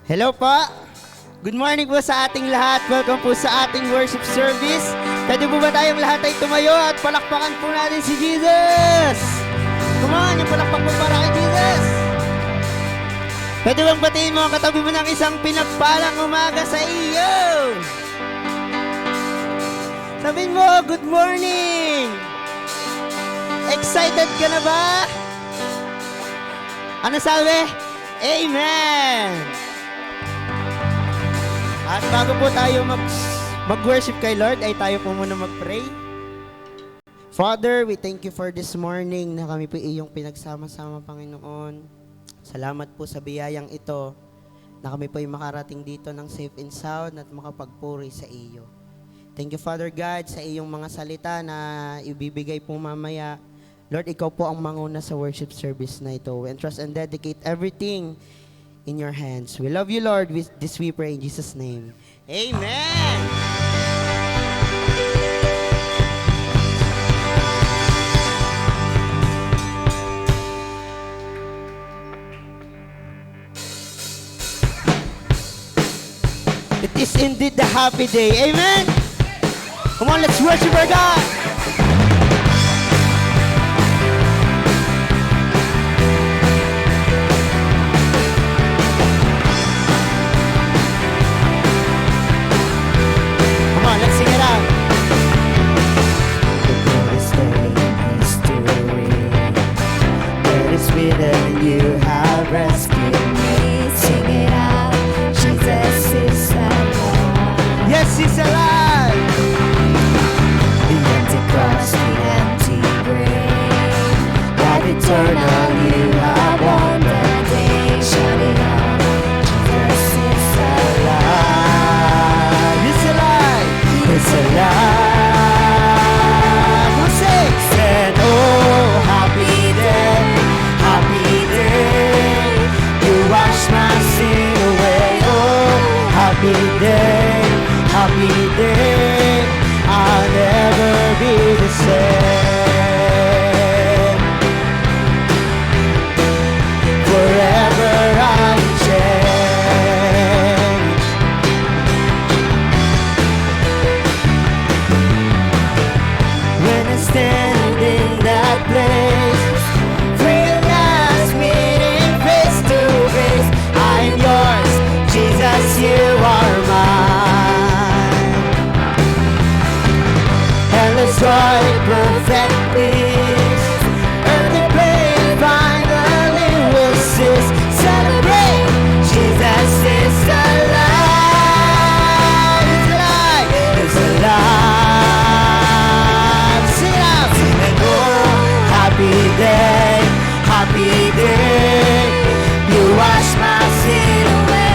Hello po. Good morning po sa ating lahat. Welcome po sa ating worship service. Pwede po ba tayong lahat ay tumayo at palakpakan po natin si Jesus? Come on, yung palakpak po para kay Jesus. Pwede bang batiin mo ang katabi mo ng isang pinagpalang umaga sa iyo? Sabihin mo, good morning! Excited ka na ba? Ano sabi? Amen! At bago po tayo mag-worship kay Lord, ay tayo po muna mag-pray. Father, we thank you for this morning na kami po iyong pinagsama-sama, Panginoon. Salamat po sa biyayang ito na kami po ay makarating dito ng safe and sound at makapagpuri sa iyo. Thank you, Father God, sa iyong mga salita na ibibigay po mamaya. Lord, ikaw po ang manguna sa worship service na ito. We entrust and dedicate everything in your hands. We love you, Lord. This we pray in Jesus' name. Amen! It is indeed the happy day. Amen! Come on, let's worship our God! That you have rescued me. Sing it out, Jesus is alive. Yes, He's alive. The empty cross, the empty grave, life eternal, you have won the day. Shout it out, Jesus is alive. He's alive. He's alive. Come sing. Said, oh, happy day. You wash my sin away. Oh, happy day, I'll never be the same. Forever I'm changed. When I stand in that place, you are mine. Endless joy, perfect peace. Earthly pain finally will cease. Celebrate, Jesus is alive. He's alive. He's alive. Sing out. And oh, happy day, you wash my sin away.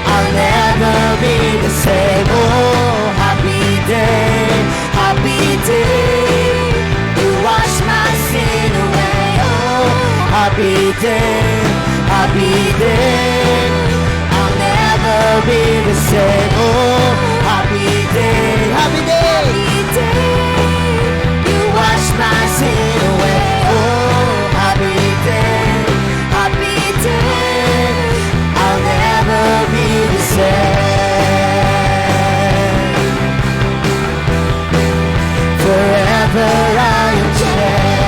I'll never be the same. Oh, happy day, you wash my sin away. Oh, happy day, I'll never be the same. Oh, happy day, you wash my sin away. Oh, happy day, I'll never be the same. Forever I am changed.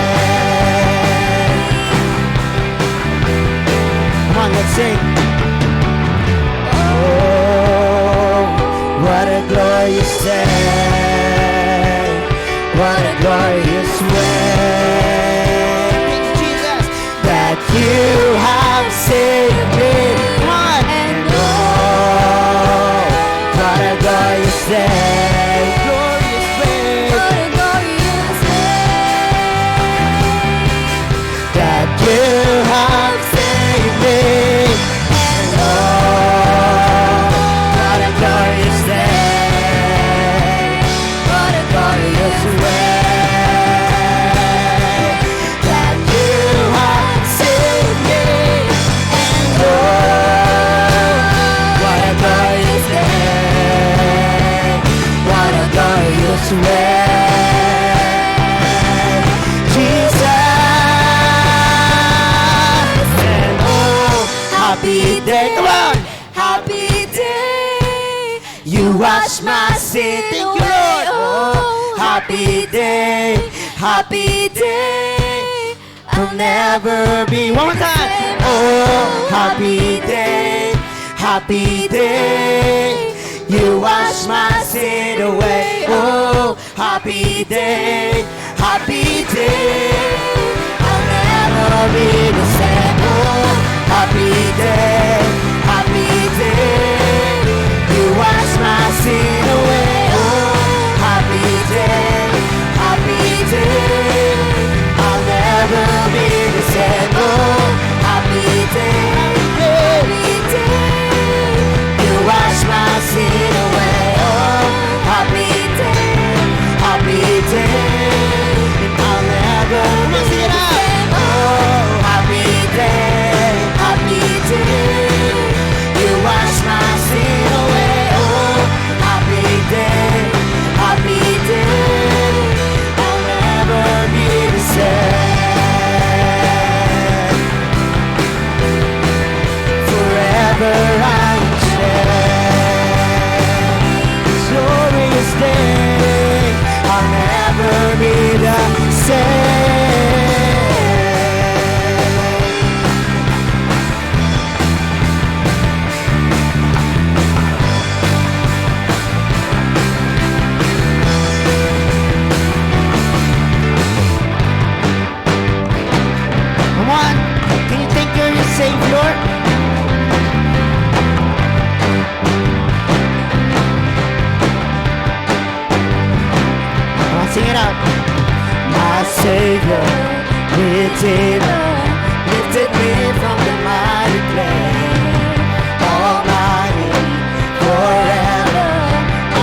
Come on, let's sing. Oh, what a glorious day. What a glorious way. Jesus. That you have saved me. And oh, what a glorious day. Glorious way. What a glorious day. That you have saved me. And oh, what a glorious day. What a glorious way. That you have saved me. And happy day. Come on! Happy day. You wash my sin. Thank you, Lord. Oh, happy day, happy day. I'll never be. One more time. Oh, happy day, happy day. You wash my sin away. Oh, happy day, happy day. I'll never be the same. Oh, happy day, happy day. You wash my sin away. Oh, happy day, happy day. I'll never be the same. Oh, happy day, happy day. You wash my sin away. Oh, happy day, happy day. I'll never be the same. Oh, happy day, happy day. You wash my sin away. Oh, happy day, happy day. I'll never be the same. Forever I'm changed. Glorious day. I'll never be the same. Come on, can you think you're your Savior? Come on, sing it out. My Savior, Redeemer, lifted me from the mighty clay. Almighty, forever,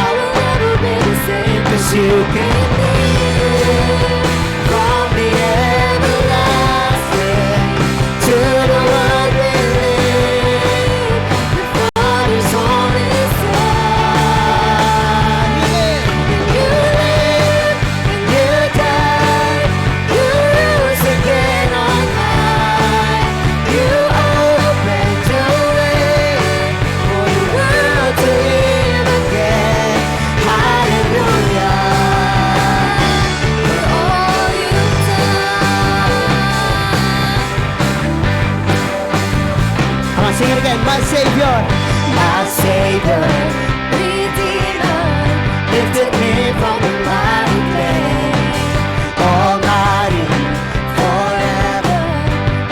I will never be the same. 'Cause you came near from the everlasting to the world we live. The Father's only Son. You live, you died, you rose again on high. You opened the way for the world to live again. Hallelujah. For all you've done. Come on, sing it again. My Savior, Redeemer, lifted me from the mighty clay. Almighty, forever,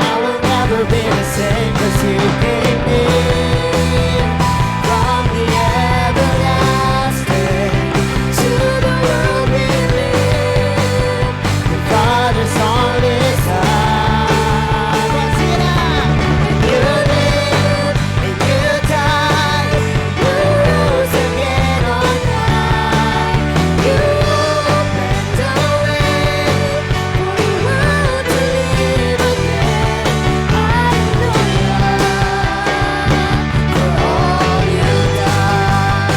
I will never be the same. 'Cause you came in from the everlasting to the world we live. The Father's only Son. Let's sing it out. You live and you died, you rose again on high. You opened the way for the world to live again. Hallelujah. For all you've done.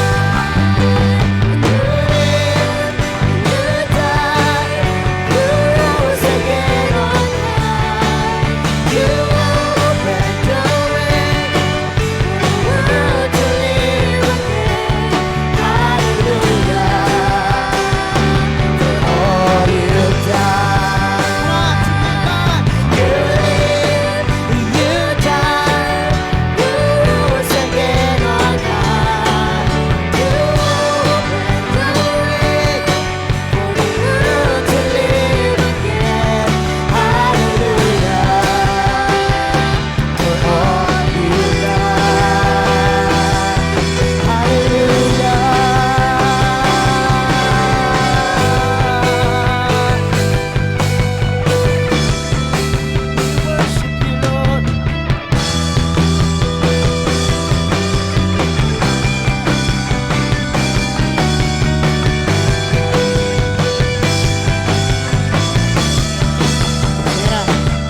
You live and you died, you rose again on high. You opened the way for the world to live again. Hallelujah. For all you've done. You live, you died, you rose again on high. You opened the way for the world to live again. Hallelujah. For all you've done. Hallelujah. Worship you, Lord.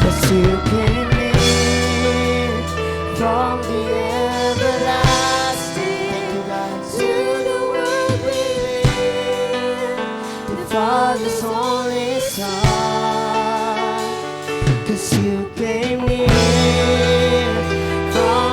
Cause you came in from the everlasting to the world we live. The Father's only Son. 'Cause you came near from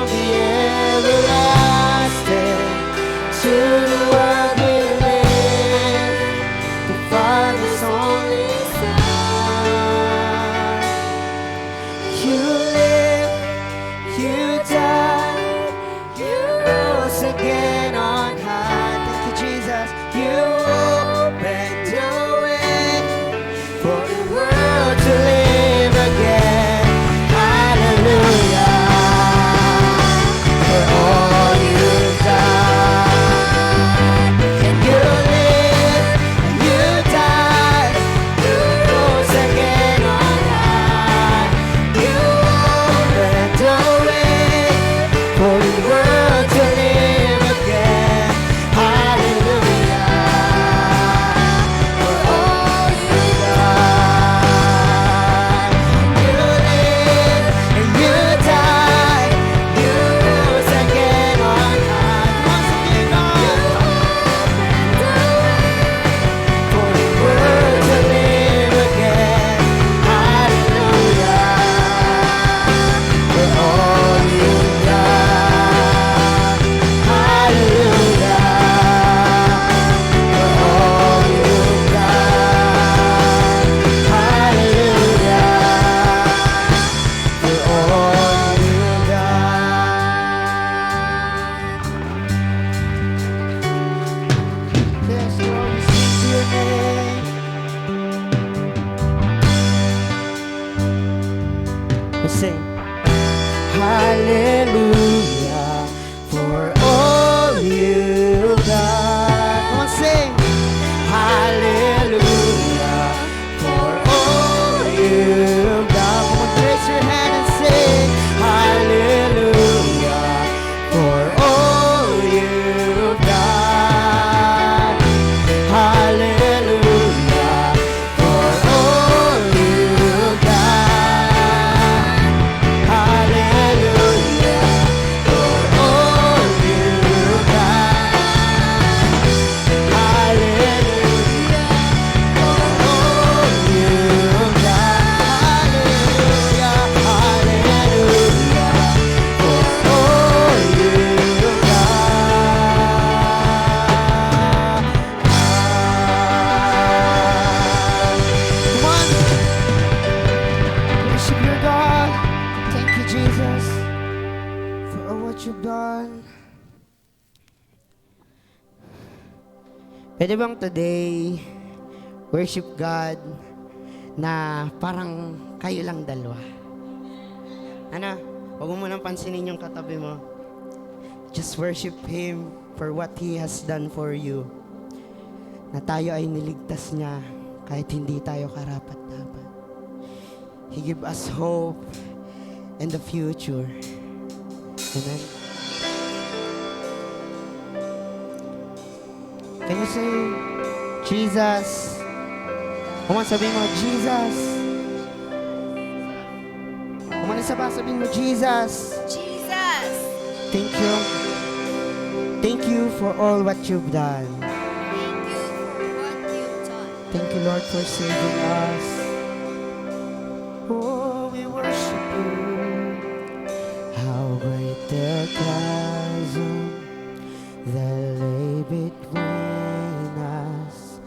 Let's sing. Hallelujah for all you've done. Come on, sing. Hallelujah for all you've done. Come on, raise your hand and sing. Hallelujah for all you've done. Hallelujah for all you've done. Hallelujah for all you've done. Hallelujah for all you've done. Hallelujah, hallelujah for all you've done. Come on, worship your God. Thank you, Jesus, for all what you've done. Pwede bang today worship God na parang kayo lang dalawa? Ano? Huwag mo munang pansinin yung katabi mo. Just worship Him for what He has done for you. Na tayo ay niligtas niya kahit hindi tayo karapat-dapat. He give us hope in the future. Amen. Can you say, Jesus? Come on, sabihin mo, Jesus. Come on, isa pa, sabihin mo, Jesus. Jesus. Thank you. Thank you for all what you've done. Thank you for what you've done. Thank you, Lord, for saving us. Oh, we worship you. How great the chasm that lay between us.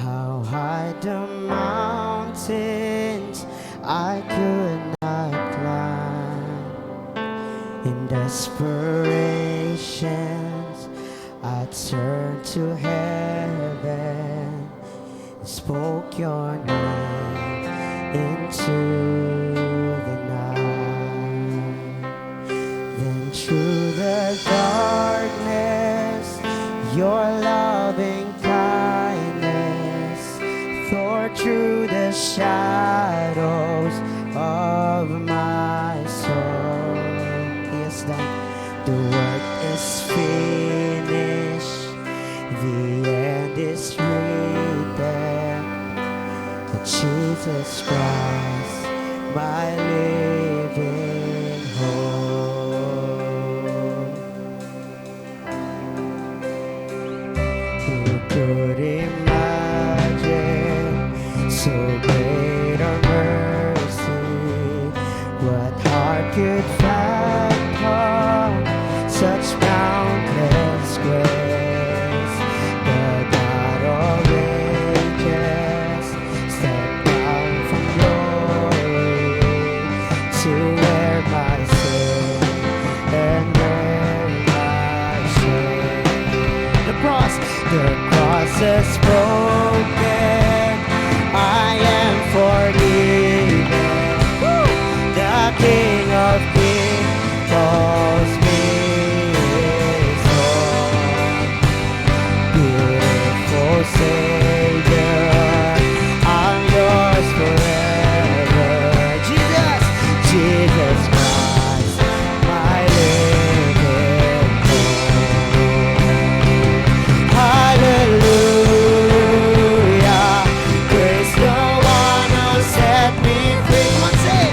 How high the mountains I could not climb. In desperations, I turned to heaven, spoke your name into the night. Then through the darkness, your loving kindness tore through the shadows of my soul. Yes, that the work is finished, the end is written. That Jesus Christ, my living hope. Who could imagine so great a mercy? What heart could fathom such boundless grace? The God of ages stepped down from glory to wear my sin and bear my shame. The cross is broken. I am forgiven. The King of Kings calls me his own. Beautiful Savior, I'm yours forever. Jesus, Jesus Christ, my living hope. Hallelujah, praise the one who set me free. Come on, say,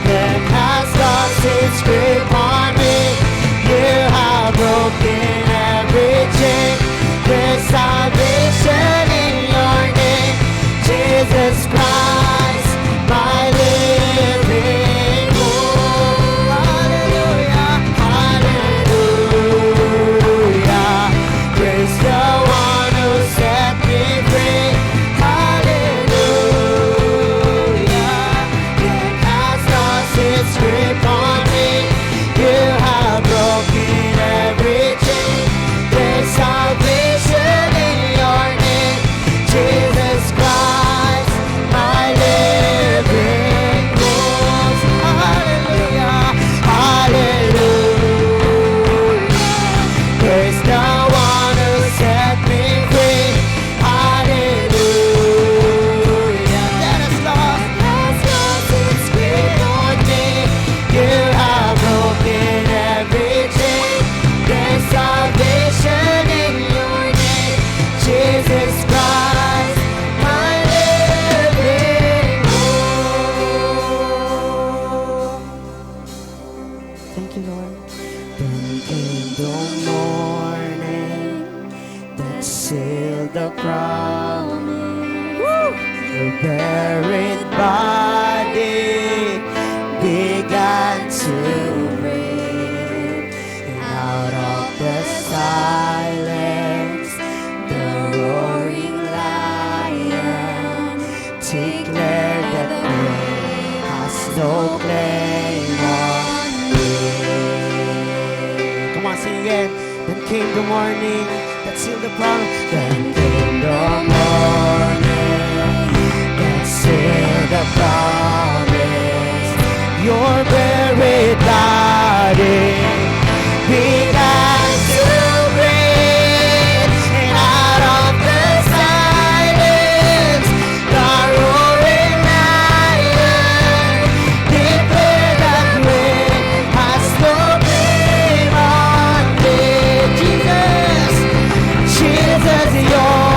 death has lost its grip on me. You have broken every chain. There's salvation in your name, Jesus Christ, my living hope. Hallelujah, hallelujah, praise the one who set me free. Hallelujah, death has lost its grip on me. You have broken every chain. There's salvation in your name, Jesus Christ, my buried body began to breathe. And out of the silence, the roaring lion declared that grave has no claim on me. Come on, sing again. Then came the morning that sealed the promise. Then came the morning that sealed the promise. Your buried body began to breathe, and out of the silence, the roaring lion declared that grave has no claim on me. Jesus, Jesus, your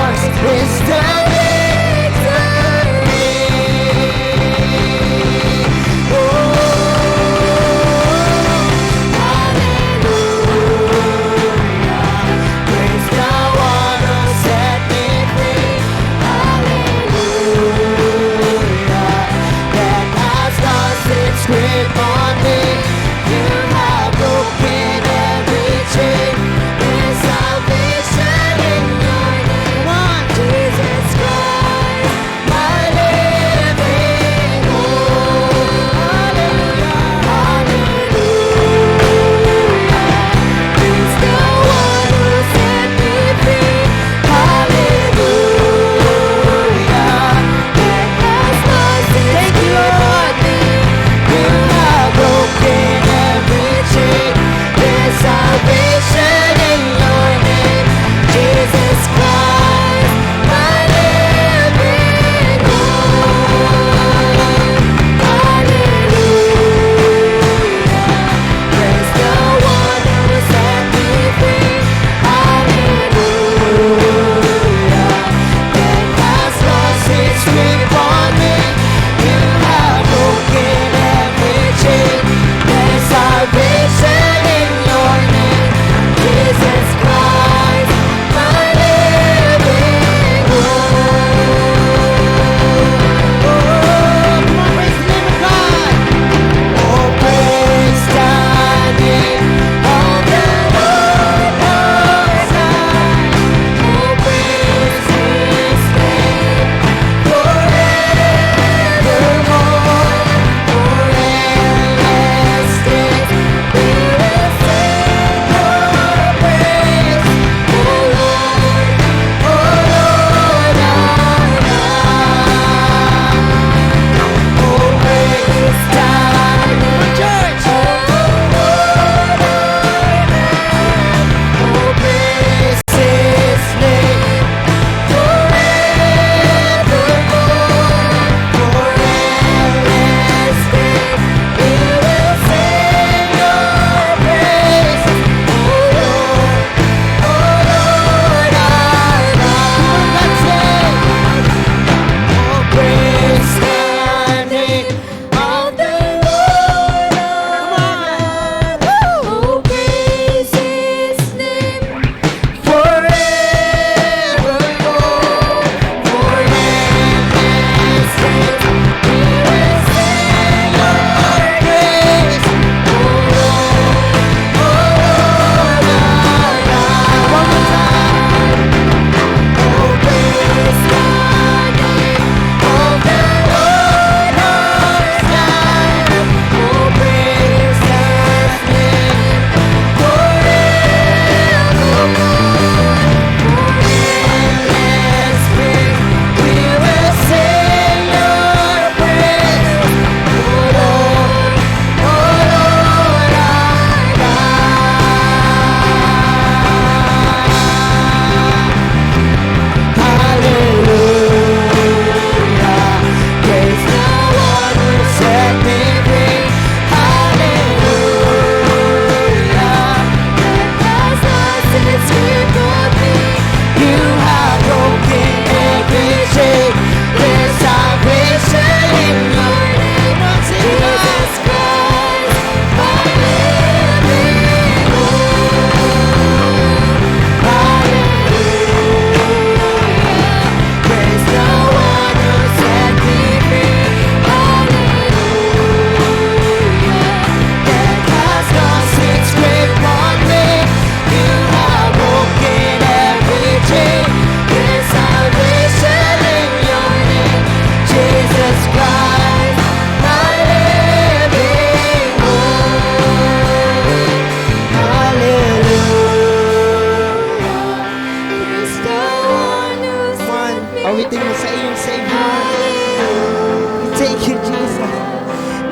Thank you, Jesus.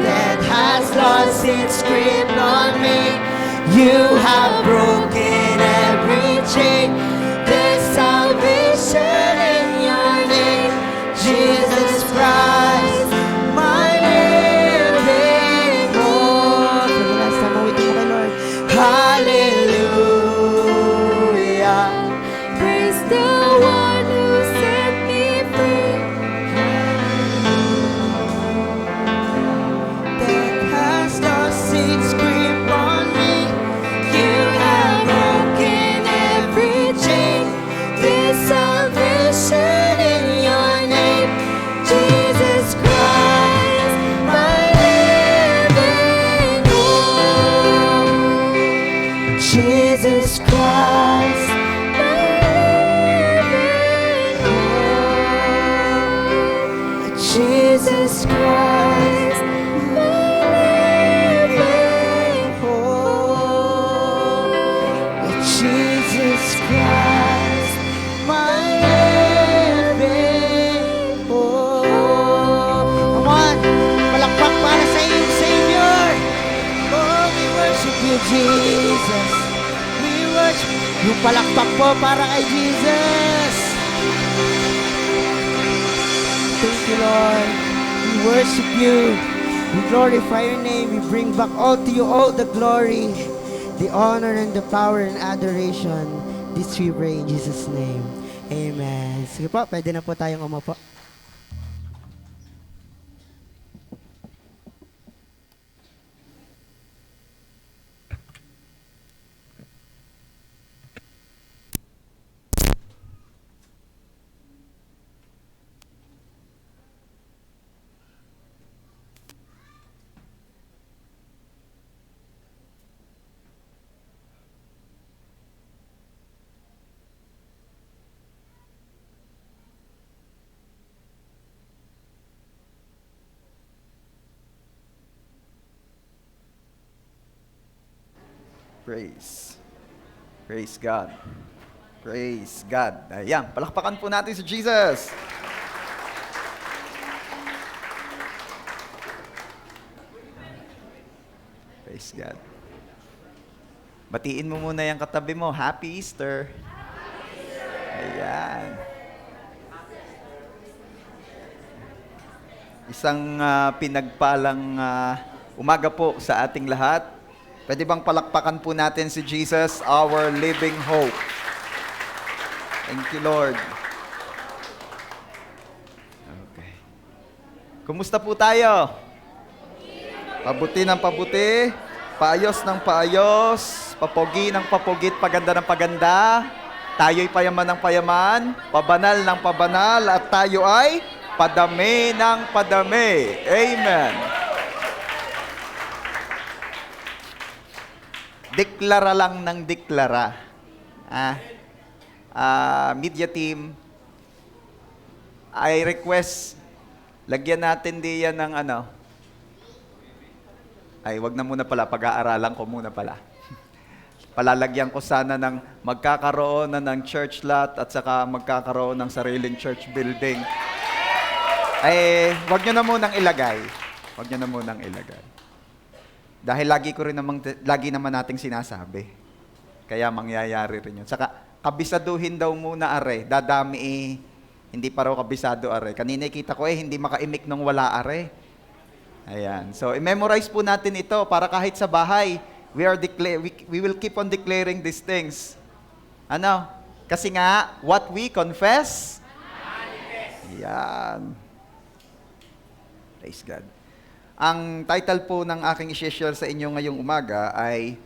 That has lost its grip on me. You have broken every chain. There's salvation in your name, Jesus Christ, my living hope. For the last time, awitin mo kay Lord. Hallelujah. Praise the one who set me free. That has lost its grip on me. You have broken every chain. There's salvation in your name, Jesus Christ, my living hope. Jesus Christ, My living hope. Jesus Christ, My living hope. Jesus Christ, my living hope. Come on, palakpak para sa iyong Savior. Oh, we worship you, Jesus. We worship. Yung palakpak po para kay Jesus. Thank you, Lord. We worship you. We glorify your name. We bring back all to you all the glory, the honor, and the power and adoration. This we pray in Jesus' name. Amen. Sige po, pwede na po tayong umupo. Praise. Praise God. Praise God. Ayan, palakpakan po natin si Jesus. Praise God. Batiin mo muna yung katabi mo. Happy Easter. Ayan. Isang pinagpalang umaga po sa ating lahat. Pwede bang palakpakan po natin si Jesus, our living hope. Thank you, Lord. Okay. Kumusta po tayo? Pabuti ng pabuti, paayos ng paayos, papogi ng papogit, paganda ng paganda, tayo'y payaman ng payaman, pabanal ng pabanal, at tayo ay padami ng padami. Amen. Deklara lang ng deklara. Media team, I request, lagyan natin diyan ng wag na muna pala, pag-aaralan ko muna pala. Palalagyan ko sana ng magkakaroon na ng church lot at saka magkakaroon ng sariling church building. Wag nyo na munang ilagay. Wag nyo na munang ilagay. Dahil lagi naman nating sinasabi. Kaya mangyayari rin yun. Saka, kabisaduhin daw muna are. Dadami hindi pa raw kabisado are. Kanina kita ko hindi makaimik nung wala are. Ayan. So, i-memorize po natin ito para kahit sa bahay, we will keep on declaring these things. Ano? Kasi nga, what we confess, yan. Praise God. Ang title po ng aking i-share sa inyo ngayong umaga ay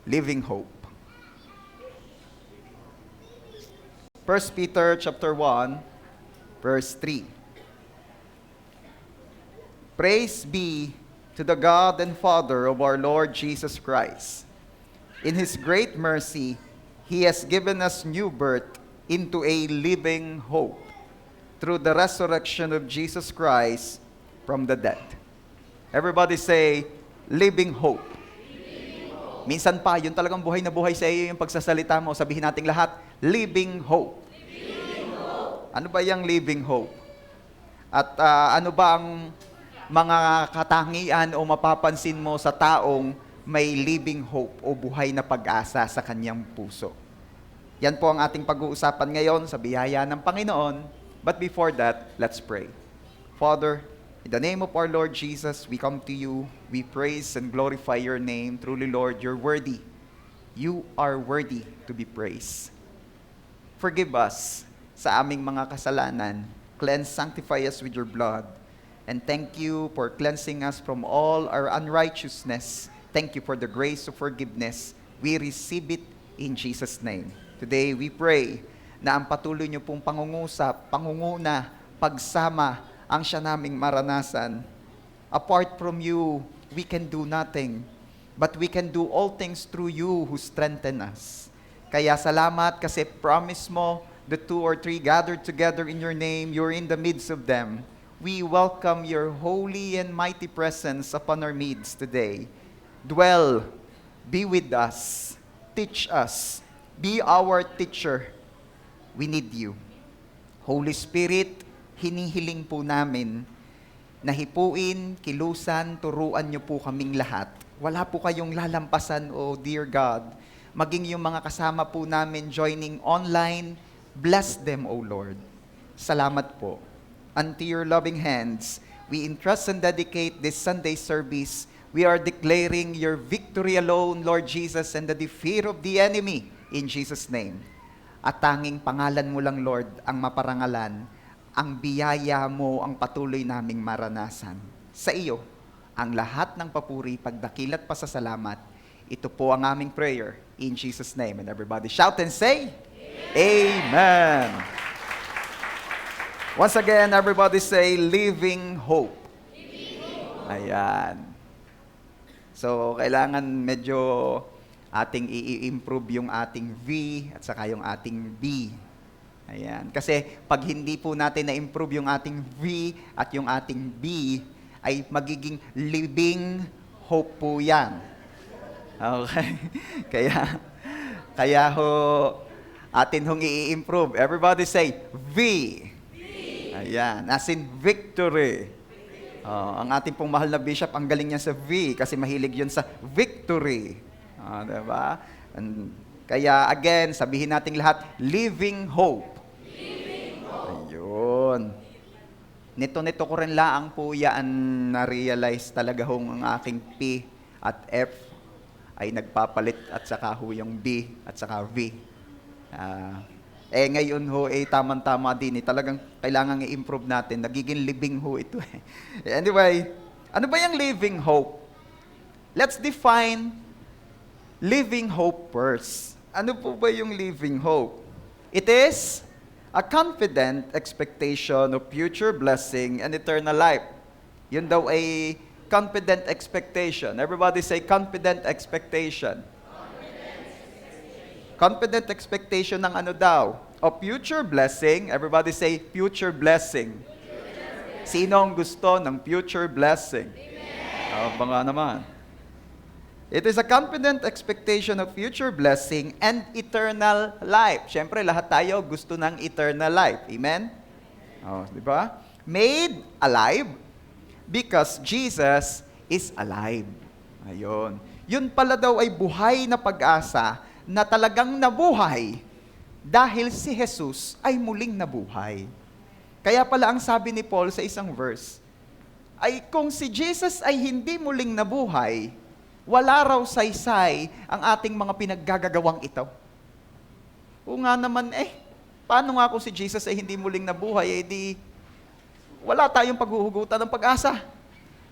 Living Hope. 1 Peter chapter 1, verse 3. Praise be to the God and Father of our Lord Jesus Christ. In His great mercy, He has given us new birth into a living hope through the resurrection of Jesus Christ from the dead. Everybody say, living hope. Living hope. Minsan pa, yun talagang buhay na buhay sa iyo yung pagsasalita mo. Sabihin nating lahat, living hope. Living hope. Ano ba yung living hope? At ano ba ang mga katangian o mapapansin mo sa taong may living hope o buhay na pag-asa sa kanyang puso? Yan po ang ating pag-uusapan ngayon sa biyaya ng Panginoon. But before that, let's pray. Father, in the name of our Lord Jesus, we come to you. We praise and glorify your name. Truly, Lord, you're worthy. You are worthy to be praised. Forgive us sa aming mga kasalanan. Cleanse, sanctify us with your blood. And thank you for cleansing us from all our unrighteousness. Thank you for the grace of forgiveness. We receive it in Jesus' name. Today, we pray na ang patuloy niyo pong pangungusap, pangunguna, pagsama, ang siya naming maranasan. Apart from you, we can do nothing. But we can do all things through you who strengthen us. Kaya salamat kasi promise mo, the 2 or 3 gathered together in your name, you're in the midst of them. We welcome your holy and mighty presence upon our midst today. Dwell, be with us, teach us, be our teacher. We need you. Holy Spirit, hinihiling po namin na hipuin, kilusan, turuan niyo po kaming lahat. Wala po kayong lalampasan, oh dear God. Maging yung mga kasama po namin joining online, bless them, O Lord. Salamat po. Unto your loving hands, we entrust and dedicate this Sunday service. We are declaring your victory alone, Lord Jesus, and the defeat of the enemy in Jesus' name. At tanging pangalan mo lang, Lord, ang maparangalan, ang biyaya mo ang patuloy naming maranasan. Sa iyo, ang lahat ng papuri, pagdakilat, pasasalamat. Ito po ang aming prayer in Jesus' name. And everybody shout and say, Amen. Once again, everybody say, living hope. Ayan. So, kailangan medyo ating i-improve yung ating V at saka yung ating B. Ayan. Kasi pag hindi po natin na-improve yung ating V at yung ating B, ay magiging living hope po yan. Okay? Kaya ho, atin hong i-improve. Everybody say, V. Ayan, as in victory. Ang ating pong mahal na bishop, ang galing niya sa V kasi mahilig yun sa victory. Diba? Kaya again, sabihin nating lahat, living hope. Living hope. Ayun. Nito ko rin laang po yan na-realize talaga hong ang aking P at F ay nagpapalit at saka ho yung B at saka V. Ngayon ho, tama-tama din. Talagang kailangan i-improve natin. Nagiging living ho ito. Anyway, ano ba yung living hope? Let's define living hope first. Ano po ba yung living hope? It is a confident expectation of future blessing and eternal life. Yun daw ay confident expectation. Everybody say confident expectation. Confident expectation ng ano daw? Of future blessing. Everybody say future blessing. Sino ang gusto ng future blessing? Baka naman. It is a confident expectation of future blessing and eternal life. Siyempre, lahat tayo gusto ng eternal life. Amen? Di ba? Made alive because Jesus is alive. Ayun. Yun pala daw ay buhay na pag-asa na talagang nabuhay dahil si Jesus ay muling nabuhay. Kaya pala ang sabi ni Paul sa isang verse, ay kung si Jesus ay hindi muling nabuhay, wala raw saysay ang ating mga pinaggagawang ito. O nga naman paano nga kung si Jesus ay hindi muling nabuhay, di wala tayong paghuhugutan ng pag-asa.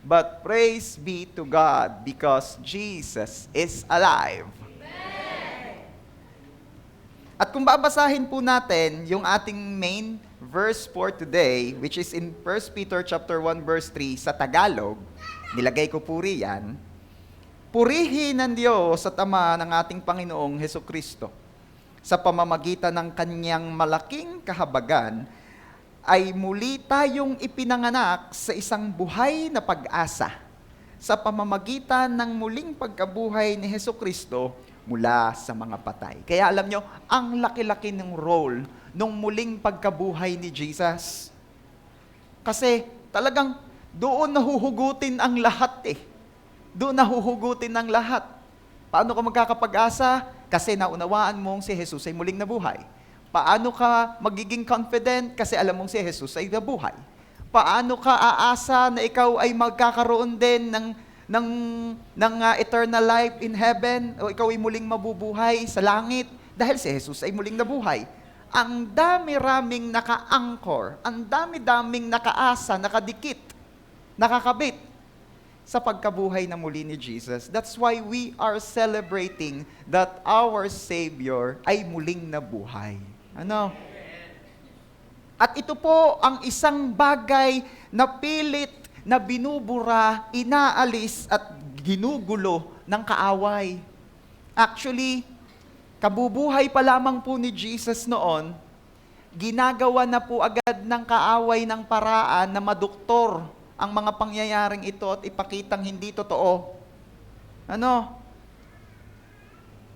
But praise be to God because Jesus is alive. At kung babasahin po natin yung ating main verse for today, which is in 1 Peter chapter 1 verse 3 sa Tagalog, nilagay ko po riyan, purihin ng Diyos at Ama ng ating Panginoong Hesukristo sa pamamagitan ng kanyang malaking kahabagan ay muli tayong ipinanganak sa isang buhay na pag-asa sa pamamagitan ng muling pagkabuhay ni Hesukristo mula sa mga patay. Kaya alam nyo, ang laki-laki ng role nung muling pagkabuhay ni Jesus. Kasi talagang doon nahuhugutin ang lahat eh. Doon nahuhugutin ang lahat. Paano ka magkakapag-asa? Kasi naunawaan mong si Jesus ay muling nabuhay. Paano ka magiging confident? Kasi alam mong si Jesus ay nabuhay. Paano ka aasa na ikaw ay magkakaroon din ng eternal life in heaven? O ikaw ay muling mabubuhay sa langit? Dahil si Jesus ay muling nabuhay. Ang dami-raming naka-anchor, ang dami-daming nakaasa, nakadikit, nakakabit sa pagkabuhay na muli ni Jesus. That's why we are celebrating that our Savior ay muling nabuhay. Ano? At ito po ang isang bagay na pilit na binubura, inaalis at ginugulo ng kaaway. Actually, kabubuhay pa lamang po ni Jesus noon, ginagawa na po agad ng kaaway ng paraan na maduktor ang mga pangyayaring ito at ipakitang hindi totoo. Ano?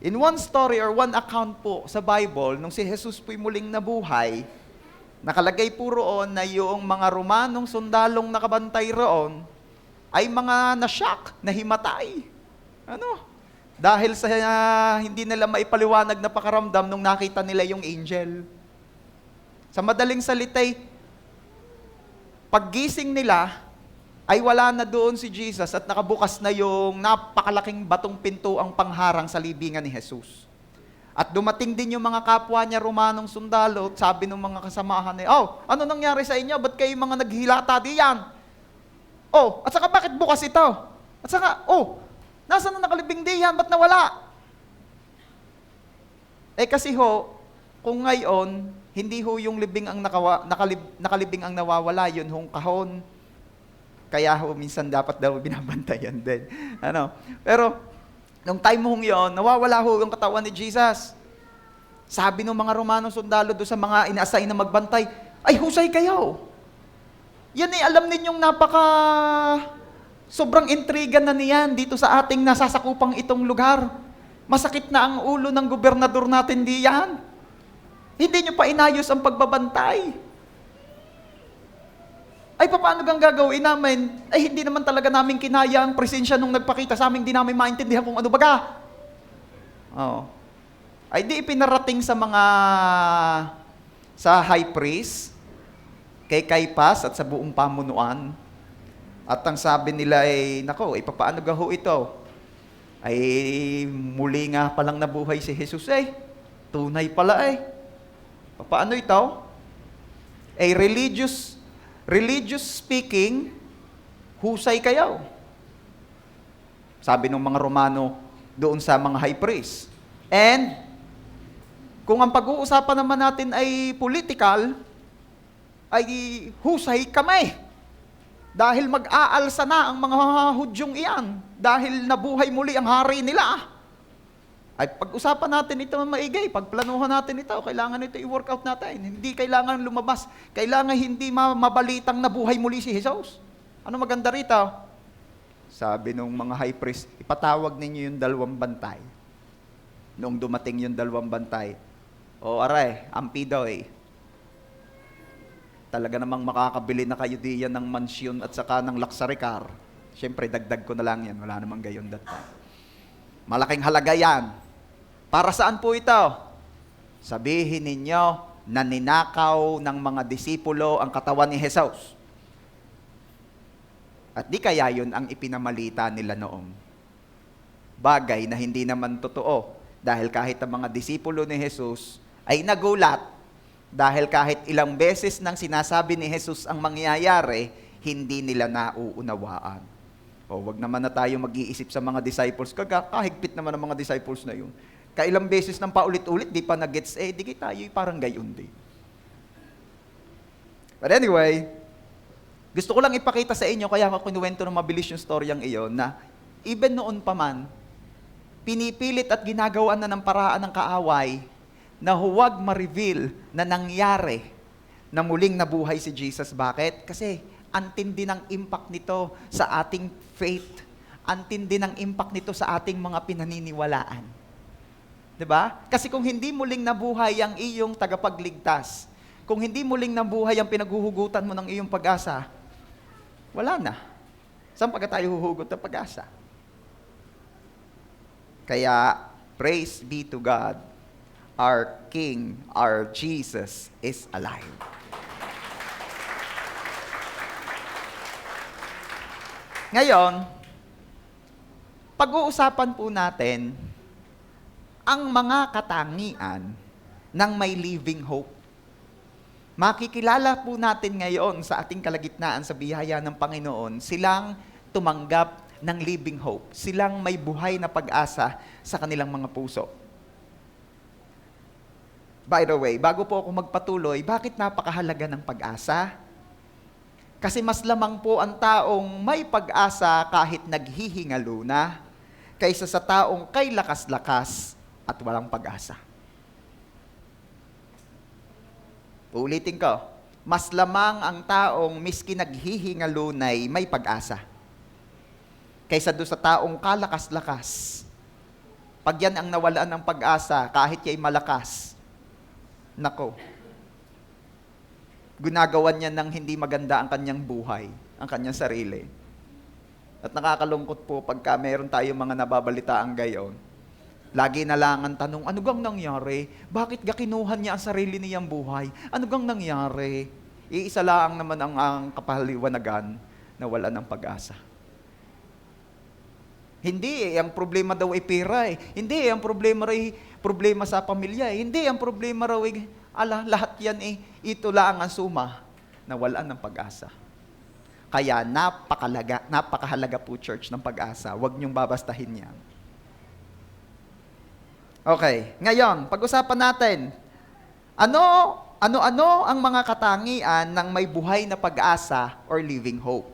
In one story or one account po sa Bible, nung si Jesus po'y muling nabuhay, nakalagay po roon na yung mga Romanong sundalong nakabantay roon ay mga na-shock, nahimatay. Ano? Dahil sa hindi nila maipaliwanag na pakaramdam nung nakita nila yung angel. Sa madaling salitay, paggising nila, ay wala na doon si Jesus at nakabukas na yung napakalaking batong pinto ang pangharang sa libingan ni Jesus. At dumating din yung mga kapwa niya Romanong sundalo at sabi ng mga kasamahan niya, "Oh, ano nangyari sa inyo? Ba't kayo mga naghihilata diyan? Oh, at saka bakit bukas ito? At saka, oh, nasaan na nakalibing diyan? Ba't nawala?" Eh kasi ho, kung ngayon, hindi ho yung libing ang nakalibing ang nawawala, yun hong kahon. Kaya ho, minsan dapat daw binabantayan din. Ano? Pero, nung time mong yon, nawawala ho yung katawan ni Jesus. Sabi ng mga Romanong sundalo doon sa mga ina-assign na magbantay, "Ay, husay kayo. Yan eh, alam ninyong sobrang intriga na niyan dito sa ating nasasakupang itong lugar. Masakit na ang ulo ng gobernador natin diyan. Hindi nyo pa inayos ang pagbabantay. Ay, paano gang gagawin namin? Ay, hindi naman talaga namin kinaya ang presensya nung nagpakita sa amin, hindi namin maintindihan kung ano baga." Oh. Ay, di ipinarating sa high priest, kay Caiaphas at sa buong pamunuan. At ang sabi nila ay, "Nako, papaano gaho ito? Ay, muli nga palang nabuhay si Jesus eh. Tunay pala eh. Papaano ito? Eh, religious speaking, husay kayo." Sabi ng mga Romano doon sa mga high priest. And, kung ang pag-uusapan naman natin ay political, ay husay kami. Dahil mag-aalsa na ang mga Hudyong iyan. Dahil nabuhay muli ang hari nila. Ay pag-usapan natin ito maigay, pagplanuhan natin ito, kailangan ito i-work out natin. Hindi kailangan lumabas, kailangan hindi mabalitang nabuhay muli si Jesus. Ano maganda rito? Sabi nung mga high priest, "Ipatawag ninyo yung 2 bantay." Noong dumating yung 2 bantay, "O aray, ampi daw eh. Talaga namang makakabili na kayo diyan ng mansyon at saka ng luxury car." Siyempre, dagdag ko na lang yan, wala namang gayon that time. "Malaking halaga yan. Para saan po ito? Sabihin ninyo na ninakaw ng mga disipulo ang katawan ni Jesus." At di kaya yun ang ipinamalita nila noong bagay na hindi naman totoo. Dahil kahit ang mga disipulo ni Jesus ay nagulat, dahil kahit ilang beses nang sinasabi ni Jesus ang mangyayari, hindi nila nauunawaan. O wag naman na tayo mag-iisip sa mga disciples, kahigpit naman ang mga disciples na yun. Kailang beses nang paulit-ulit, di pa nag-gets, di tayo parang gayon din. But anyway, gusto ko lang ipakita sa inyo, kaya ako kinuwento ng mabilis yung storyang iyon, na even noon pa man, pinipilit at ginagawa na ng paraan ng kaaway na huwag ma-reveal na nangyari na muling nabuhay si Jesus. Bakit? Kasi antindi ng impact nito sa ating faith. Antindi ng impact nito sa ating mga pinaniniwalaan. 'Di ba? Kasi kung hindi muling nabuhay ang iyong tagapagligtas, Kung hindi muling nabuhay ang pinaghuhugutan mo ng iyong pag-asa, wala na. Saan pa tayo huhugot ng pag-asa? Kaya, praise be to God, our King, our Jesus is alive. Ngayon, pag-uusapan po natin ang mga katangian ng may living hope. Makikilala po natin ngayon sa ating kalagitnaan sa biyaya ng Panginoon, silang tumanggap ng living hope. Silang may buhay na pag-asa sa kanilang mga puso. By the way, bago po ako magpatuloy, bakit napakahalaga ng pag-asa? Kasi mas lamang po ang taong may pag-asa kahit naghihingalo na, kaysa sa taong kay lakas-lakas at walang pag-asa. Uulitin ko, mas lamang ang taong miski naghihingalunay may pag-asa kaysa doon sa taong kalakas-lakas. Pag yan ang nawalaan ng pag-asa, kahit ya'y malakas, nako, ginagawan niya ng hindi maganda ang kanyang buhay, ang kanyang sarili. At nakakalungkot po pagka meron tayong mga nababalitaang gayon. Lagi na lang ang tanong, ano gang nangyari? Bakit kinuhan niya ang sarili niyang buhay? Ano gang nangyari? Iisa lang naman ang kapaliwanagan na wala ng pag-asa. Hindi ang problema daw ay pera eh. Hindi ang problema ay problema sa pamilya eh. Hindi ang problema raw ay, lahat yan eh. Ito lang ang suma na wala ng pag-asa. Kaya napakahalaga po, church, ng pag-asa. Huwag niyong babastahin yan. Okay, ngayon, pag-usapan natin, ano ang mga katangian ng may buhay na pag-asa or living hope?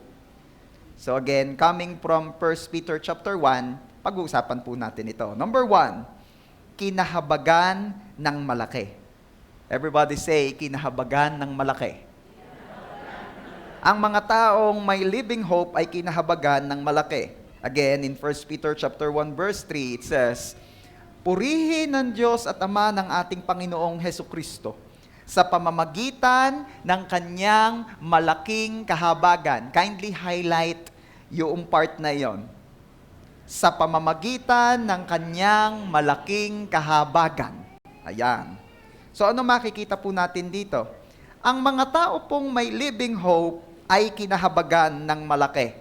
So again, coming from 1 Peter chapter 1, pag-uusapan po natin ito. Number 1, kinahabagan ng malaki. Everybody say, kinahabagan ng malaki. Ang mga taong may living hope ay kinahabagan ng malaki. Again, in 1 Peter chapter 1 verse 3, it says, purihin ng Diyos at Ama ng ating Panginoong Hesukristo sa pamamagitan ng kanyang malaking kahabagan. Kindly highlight yung part na yon. Sa pamamagitan ng kanyang malaking kahabagan. Ayan. So ano makikita po natin dito? Ang mga tao pong may living hope ay kinahabagan ng malaki.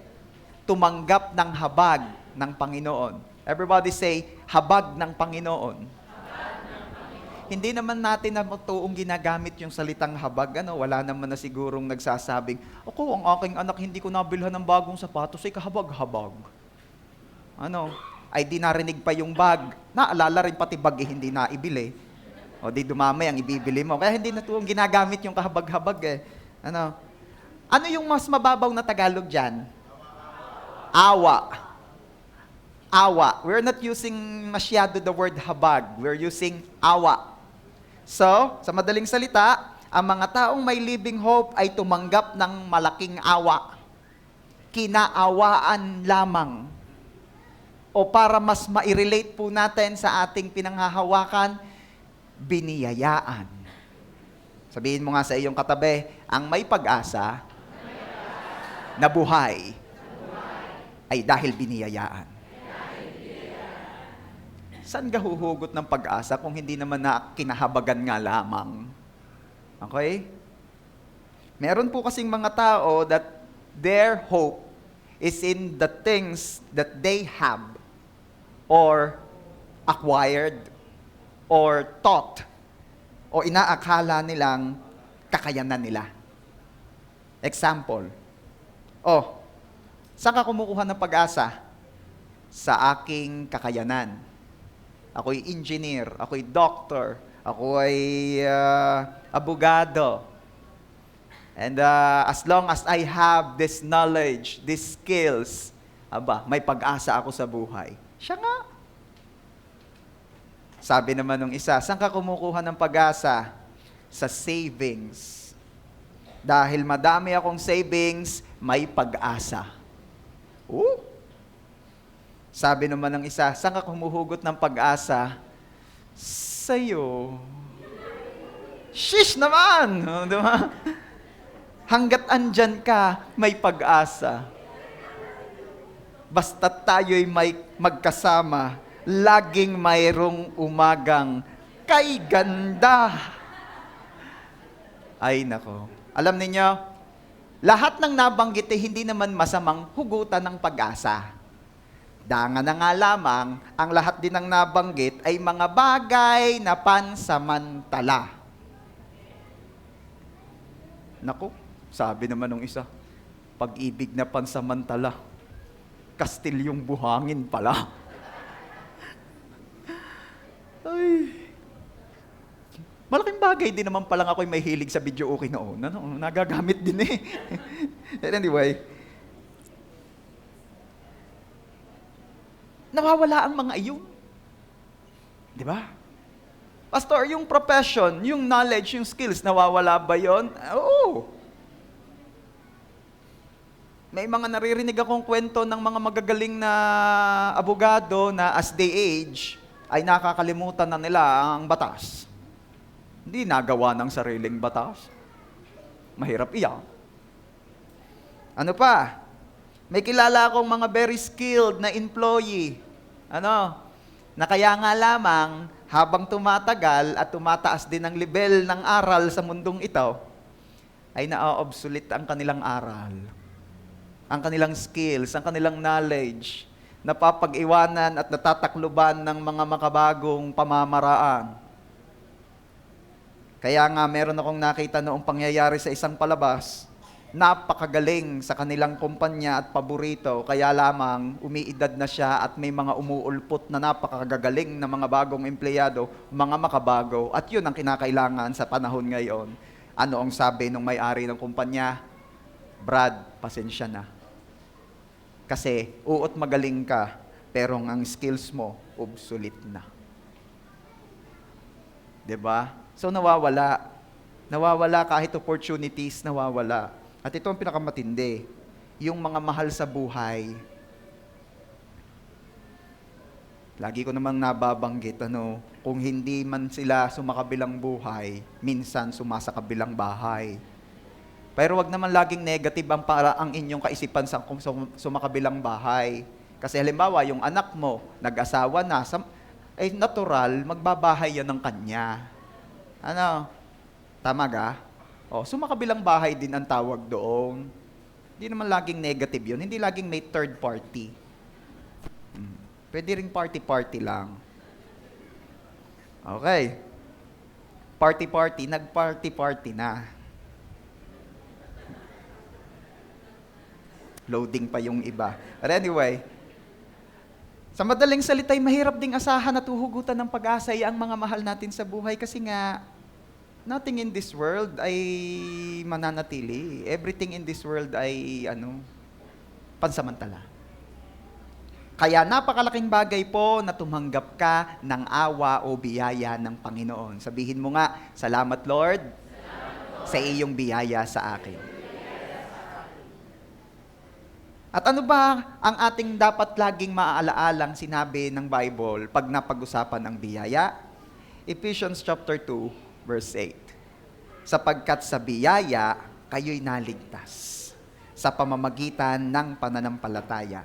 Tumanggap ng habag ng Panginoon. Everybody say, habag ng Panginoon. Hindi naman natin na tuong ginagamit yung salitang habag. Wala naman na sigurong nagsasabing, ako, ang aking anak hindi ko nabilhan ng bagong sapatos, ay kahabag-habag. Ay di narinig pa yung bag. Naalala rin pati bag hindi naibili. O di dumamay ang ibibili mo. Kaya hindi na tuong ginagamit yung kahabag-habag eh. Ano yung mas mababaw na Tagalog dyan? Awa. Awa. We're not using masyado the word habag. We're using awa. So, sa madaling salita, ang mga taong may living hope ay tumanggap ng malaking awa. Kinaawaan lamang. O para mas ma-relate po natin sa ating pinanghahawakan, biniyayaan. Sabihin mo nga sa iyong katabi, ang may pag-asa na buhay ay dahil biniyayaan. Saan ka huhugot ng pag-asa kung hindi naman na kinahabagan nga lamang? Okay? Meron po kasing mga tao that their hope is in the things that they have or acquired or taught o inaakala nilang kakayanan nila. Example, saan ka kumukuha ng pag-asa? Sa aking kakayanan. Ako'y engineer, ako'y doctor, ako'y abogado. And as long as I have this knowledge, these skills, may pag-asa ako sa buhay. Siya nga. Sabi naman ng isa, saan ka kumukuha ng pag-asa? Sa savings. Dahil madami akong savings, may pag-asa. Sabi naman ng isa, saan ka humuhugot ng pag-asa? Sa'yo. Shish naman! Oh, di ba? Hanggat andyan ka, may pag-asa. Basta tayo'y may magkasama, laging mayroong umagang kay ganda. Ay nako. Alam ninyo, lahat ng nabanggit ay hindi naman masamang hugutan ng pag-asa. Danga na nga lamang, ang lahat din ng nabanggit ay mga bagay na pansamantala. Naku, sabi naman ng isa, pag-ibig na pansamantala, kastilyong buhangin pala. Ay, malaking bagay din naman palang ako'y may hilig sa video okay noon. Ano, nagagamit din eh. Anyway, nawawala ang mga iyon. Di ba? Pastor, yung profession, yung knowledge, yung skills, nawawala ba yon? Oo. May mga naririnig akong kwento ng mga magagaling na abogado na as they age, ay nakakalimutan na nila ang batas. Hindi nagawa ng sariling batas. Mahirap iyan. Ano pa? May kilala akong mga very skilled na employee. Na kaya nga lamang, habang tumatagal at tumataas din ang level ng aral sa mundong ito, ay na-obsolete ang kanilang aral. Ang kanilang skills, ang kanilang knowledge, napapag-iwanan at natatakluban ng mga makabagong pamamaraan. Kaya nga meron akong nakita noong pangyayari sa isang palabas, napakagaling sa kanilang kumpanya at paborito, kaya lamang umiidad na siya at may mga umuulpot na napakagagaling na mga bagong empleyado, mga makabago, at yun ang kinakailangan sa panahon ngayon. Ano ang sabi ng may-ari ng kumpanya? Brad, pasensya na. Kasi uot magaling ka, pero ang skills mo, obsolete na. 'Di ba? So nawawala. Nawawala kahit opportunities, nawawala. At ito ang pinakamatindi, yung mga mahal sa buhay. Lagi ko namang nababanggit, kung hindi man sila sumakabilang buhay, minsan sumasakabilang bahay. Pero wag naman laging negative ang inyong kaisipan sa kung sumakabilang bahay. Kasi halimbawa, yung anak mo, nag-asawa na, natural, magbabahay yan ng kanya. Tama ga? Sumakabilang bahay din ang tawag doon. Hindi naman laging negative yun. Hindi laging may third party. Pwede ring party-party lang. Okay. Party-party, nag-party-party na. Loading pa yung iba. But anyway, sa madaling salita, mahirap ding asahan at uhugutan ng pag-asa ang mga mahal natin sa buhay kasi nga, nothing in this world ay mananatili. Everything in this world ay pansamantala. Kaya napakalaking bagay po na tumanggap ka ng awa o biyaya ng Panginoon. Sabihin mo nga, salamat Lord, sa iyong biyaya sa akin. At ano ba ang ating dapat laging maaalaalang sinabi ng Bible pag napag-usapan ang biyaya? Ephesians chapter 2, verse 8. Sapagkat sa biyaya, kayo'y naligtas sa pamamagitan ng pananampalataya.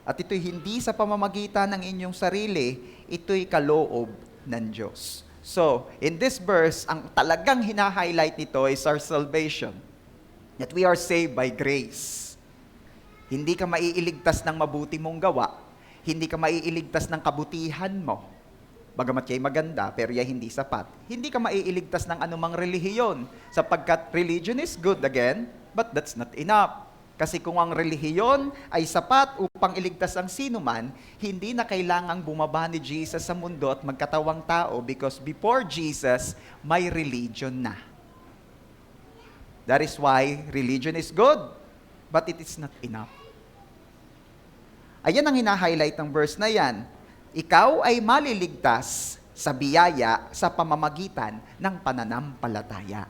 At ito'y hindi sa pamamagitan ng inyong sarili, ito'y kaloob ng Diyos. So, in this verse, ang talagang hina-highlight nito is our salvation. That we are saved by grace. Hindi ka maiiligtas ng mabuti mong gawa. Hindi ka maiiligtas ng kabutihan mo. Bagamat kay maganda, pero hindi sapat. Hindi ka maiiligtas ng anumang relihiyon, sapagkat religion is good again, but that's not enough. Kasi kung ang relihiyon ay sapat upang iligtas ang sinuman, hindi na kailangang bumaba ni Jesus sa mundo at magkatawang tao because before Jesus, may religion na. That is why religion is good, but it is not enough. Ayan ang hina-highlight ng verse na yan. Ikaw ay maliligtas sa biyaya sa pamamagitan ng pananampalataya.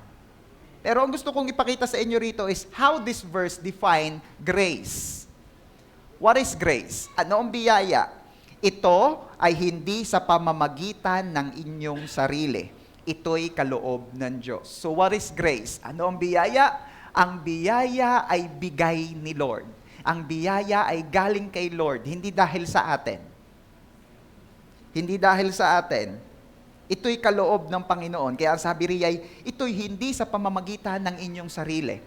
Pero ang gusto kong ipakita sa inyo rito is how this verse define grace. What is grace? Ano ang biyaya? Ito ay hindi sa pamamagitan ng inyong sarili. ito'y kaloob ng Diyos. So what is grace? Ano ang biyaya? Ang biyaya ay bigay ni Lord. Ang biyaya ay galing kay Lord, hindi dahil sa atin. Hindi dahil sa atin. Ito'y kaloob ng Panginoon. Kaya ang sabi riya'y, ito'y hindi sa pamamagitan ng inyong sarili.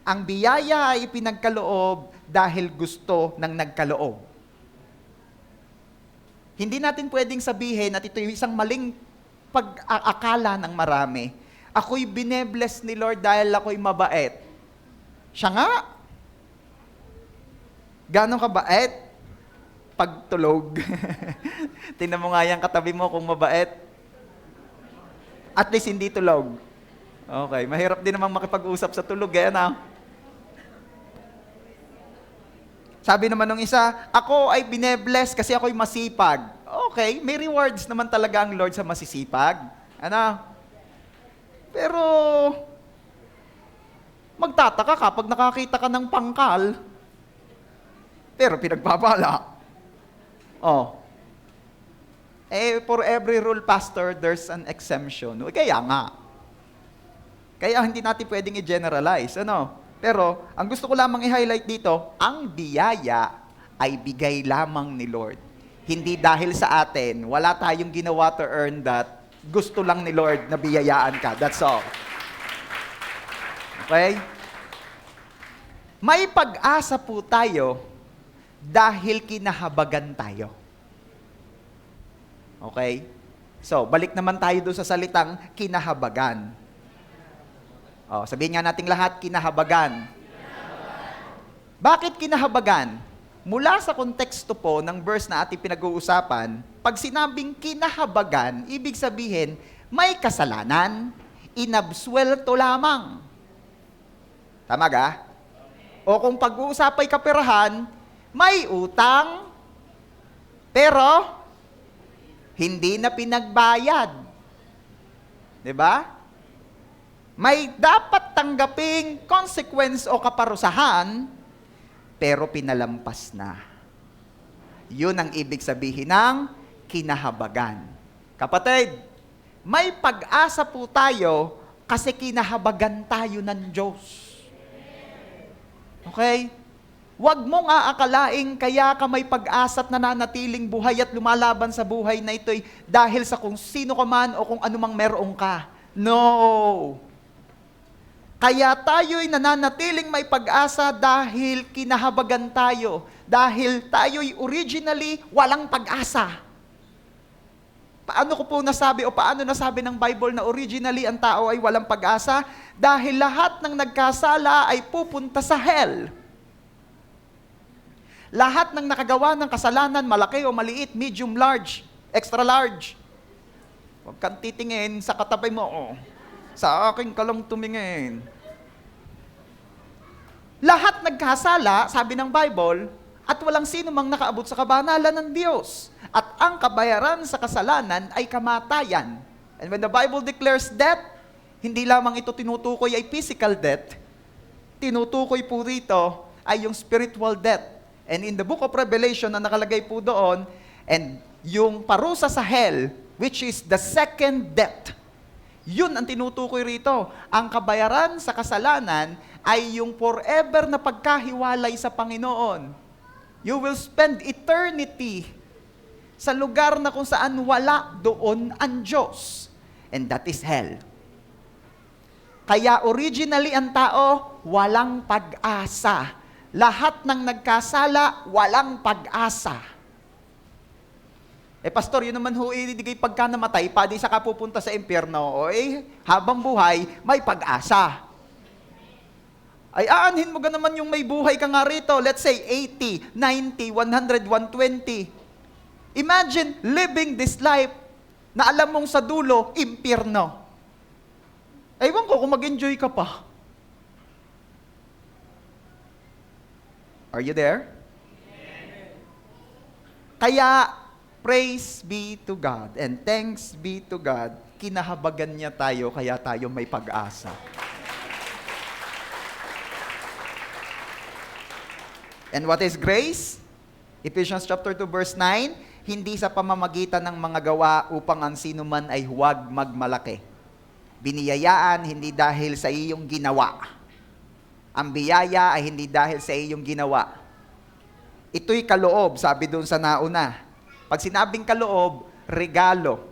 Ang biyaya ay pinagkaloob dahil gusto ng nagkaloob. Hindi natin pwedeng sabihin at ito'y isang maling pag-aakala ng marami. Ako'y binebless ni Lord dahil ako'y mabait. Siya nga. Gano'ng kabait? Pagtulog. Tingnan mo nga yung katabi mo kung mabait. At least hindi tulog. Okay, mahirap din namang makipag-usap sa tulog. Ano? Sabi naman ng isa, ako ay binebless kasi ako'y masipag. Okay, may rewards naman talaga ang Lord sa masisipag. Ano? Pero, magtataka ka pag nakakita ka ng pangkal, pero pinagpapala. Oh. For every rule, pastor, there's an exemption. Kaya nga. Kaya hindi natin pwedeng i-generalize. Ano? Pero, ang gusto ko lamang i-highlight dito, ang biyaya ay bigay lamang ni Lord. Hindi dahil sa atin, wala tayong ginawa to earn that. Gusto lang ni Lord na biyayaan ka. That's all. Okay? May pag-asa po tayo dahil kinahabagan tayo. Okay? So, balik naman tayo doon sa salitang kinahabagan. Sabihin nga nating lahat, kinahabagan. Bakit kinahabagan? Mula sa konteksto po ng verse na ating pinag-uusapan, pag sinabing kinahabagan, ibig sabihin, may kasalanan, inabsuelto lamang. Tama ga? O kung pag-uusapay kaperahan, may utang, pero hindi na pinagbayad. 'Di ba? May dapat tanggaping consequence o kaparusahan, pero pinalampas na. Yun ang ibig sabihin ng kinahabagan. Kapatid, may pag-asa po tayo kasi kinahabagan tayo ng Diyos. Okay? Huwag mong aakalaing kaya ka may pag-asa at nananatiling buhay at lumalaban sa buhay na ito'y dahil sa kung sino ka man o kung anumang meron ka. No! Kaya tayo'y nananatiling may pag-asa dahil kinahabagan tayo. Dahil tayo'y originally walang pag-asa. Paano ko po nasabi o paano nasabi ng Bible na originally ang tao ay walang pag-asa? Dahil lahat ng nagkasala ay pupunta sa hell. Lahat ng nakagawa ng kasalanan, malaki o maliit, medium, large, extra large. Huwag kang titingin sa katabi mo. Sa akin ka lang tumingin. Lahat nagkasala, sabi ng Bible, at walang sino mang nakaabot sa kabanalan ng Diyos. At ang kabayaran sa kasalanan ay kamatayan. And when the Bible declares death, hindi lamang ito tinutukoy ay physical death. Tinutukoy po rito ay yung spiritual death. And in the book of Revelation na nakalagay po doon, and yung parusa sa hell, which is the second death, yun ang tinutukoy rito. Ang kabayaran sa kasalanan ay yung forever na pagkahiwalay sa Panginoon. You will spend eternity sa lugar na kung saan wala doon ang Diyos. And that is hell. Kaya originally ang tao, walang pag-asa. Lahat ng nagkasala, walang pag-asa. Pastor, yun naman ho, idigay pagka namatay, padi sa ka pupunta sa impyerno, habang buhay, may pag-asa. Ay, aanhin mo ga naman yung may buhay ka nga rito, let's say 80, 90, 100, 120. Imagine living this life na alam mong sa dulo, impyerno. Ewan ko kung mag-enjoy ka pa. Are you there? Kaya, praise be to God and thanks be to God, kinahabagan niya tayo, kaya tayo may pag-asa. And what is grace? Ephesians chapter 2 verse 9, hindi sa pamamagitan ng mga gawa upang ang sino man ay huwag magmalaki. Biniyayaan hindi dahil sa iyong ginawa. Ang biyaya ay hindi dahil sa iyong ginawa. Ito'y kaloob, sabi doon sa nauna. Pag sinabing kaloob, regalo.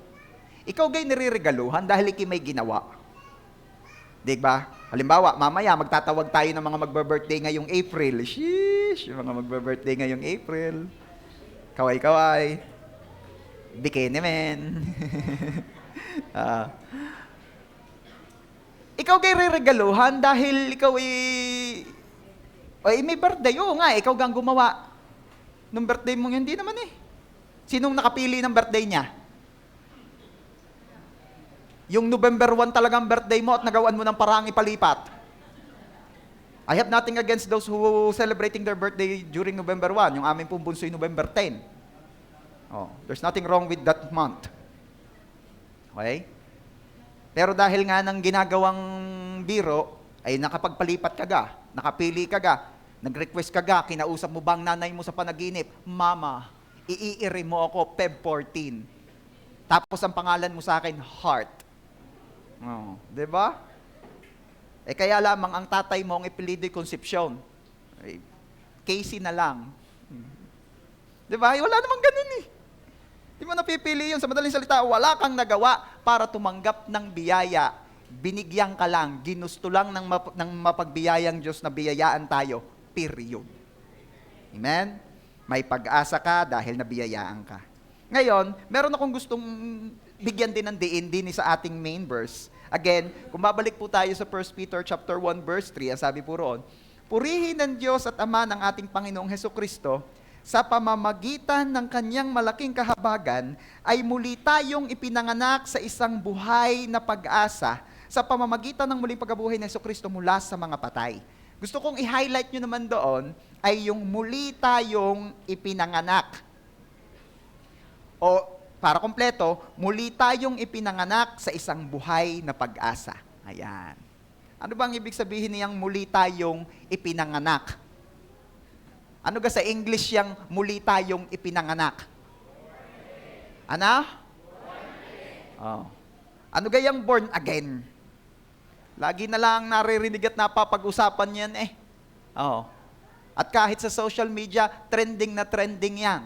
Ikaw gay niriregaluhan dahil iki may ginawa. Di ba? Halimbawa, mamaya magtatawag tayo ng mga magbe-birthday ngayong April. Sheesh! Yung mga magbe-birthday ngayong April. Kaway-kaway. Bikini men. Ikaw kay reregaluhan dahil ikaw ay may birthday. Oo nga, ikaw gang gumawa nung birthday mo. Hindi naman eh. Sinong nakapili ng birthday niya? Yung November 1 talagang birthday mo at nagawan mo ng paraang ipalipat. I have nothing against those who celebrating their birthday during November 1. Yung aming pong bunso'y November 10. Oh, there's nothing wrong with that month. Okay? Pero dahil nga ng ginagawang biro, ay nakapagpalipat ka ga, nakapili ka ga, nag-request ka ga, kinausap mo bang nanay mo sa panaginip, Mama, iiiri mo ako Feb 14. Tapos ang pangalan mo sa akin, Heart. Oh, 'di ba? Kaya lamang ang tatay mo ang ipilido'y konsepsyon. Casey na lang. 'Di ba? Wala namang ganun eh. Di mo napipili yun. Sa madaling salita, wala kang nagawa para tumanggap ng biyaya. Binigyan ka lang, ginusto lang ng mapagbiyayang Diyos na biyayaan tayo. Period. Amen? May pag-asa ka dahil nabiyayaan ka. Ngayon, meron akong gustong bigyan din ng din sa ating main verse. Again, kung babalik po tayo sa 1 Peter chapter 1 verse 3, ang sabi po roon, purihin ng Diyos at Ama ng ating Panginoong Hesukristo, sa pamamagitan ng kanyang malaking kahabagan, ay muli tayong ipinanganak sa isang buhay na pag-asa sa pamamagitan ng muling pagkabuhay ni Hesukristo mula sa mga patay. Gusto kong i-highlight nyo naman doon ay yung muli tayong ipinanganak. O para kompleto, muli tayong ipinanganak sa isang buhay na pag-asa. Ayan. Ano bang ibig sabihin niyang muli tayong ipinanganak? Ano ga sa English yang muli tayong ipinanganak? Ano? Oh. Ano ga yung born again? Lagi na lang naririnig at napapag-usapan yan eh. Oh. At kahit sa social media, trending na trending yan.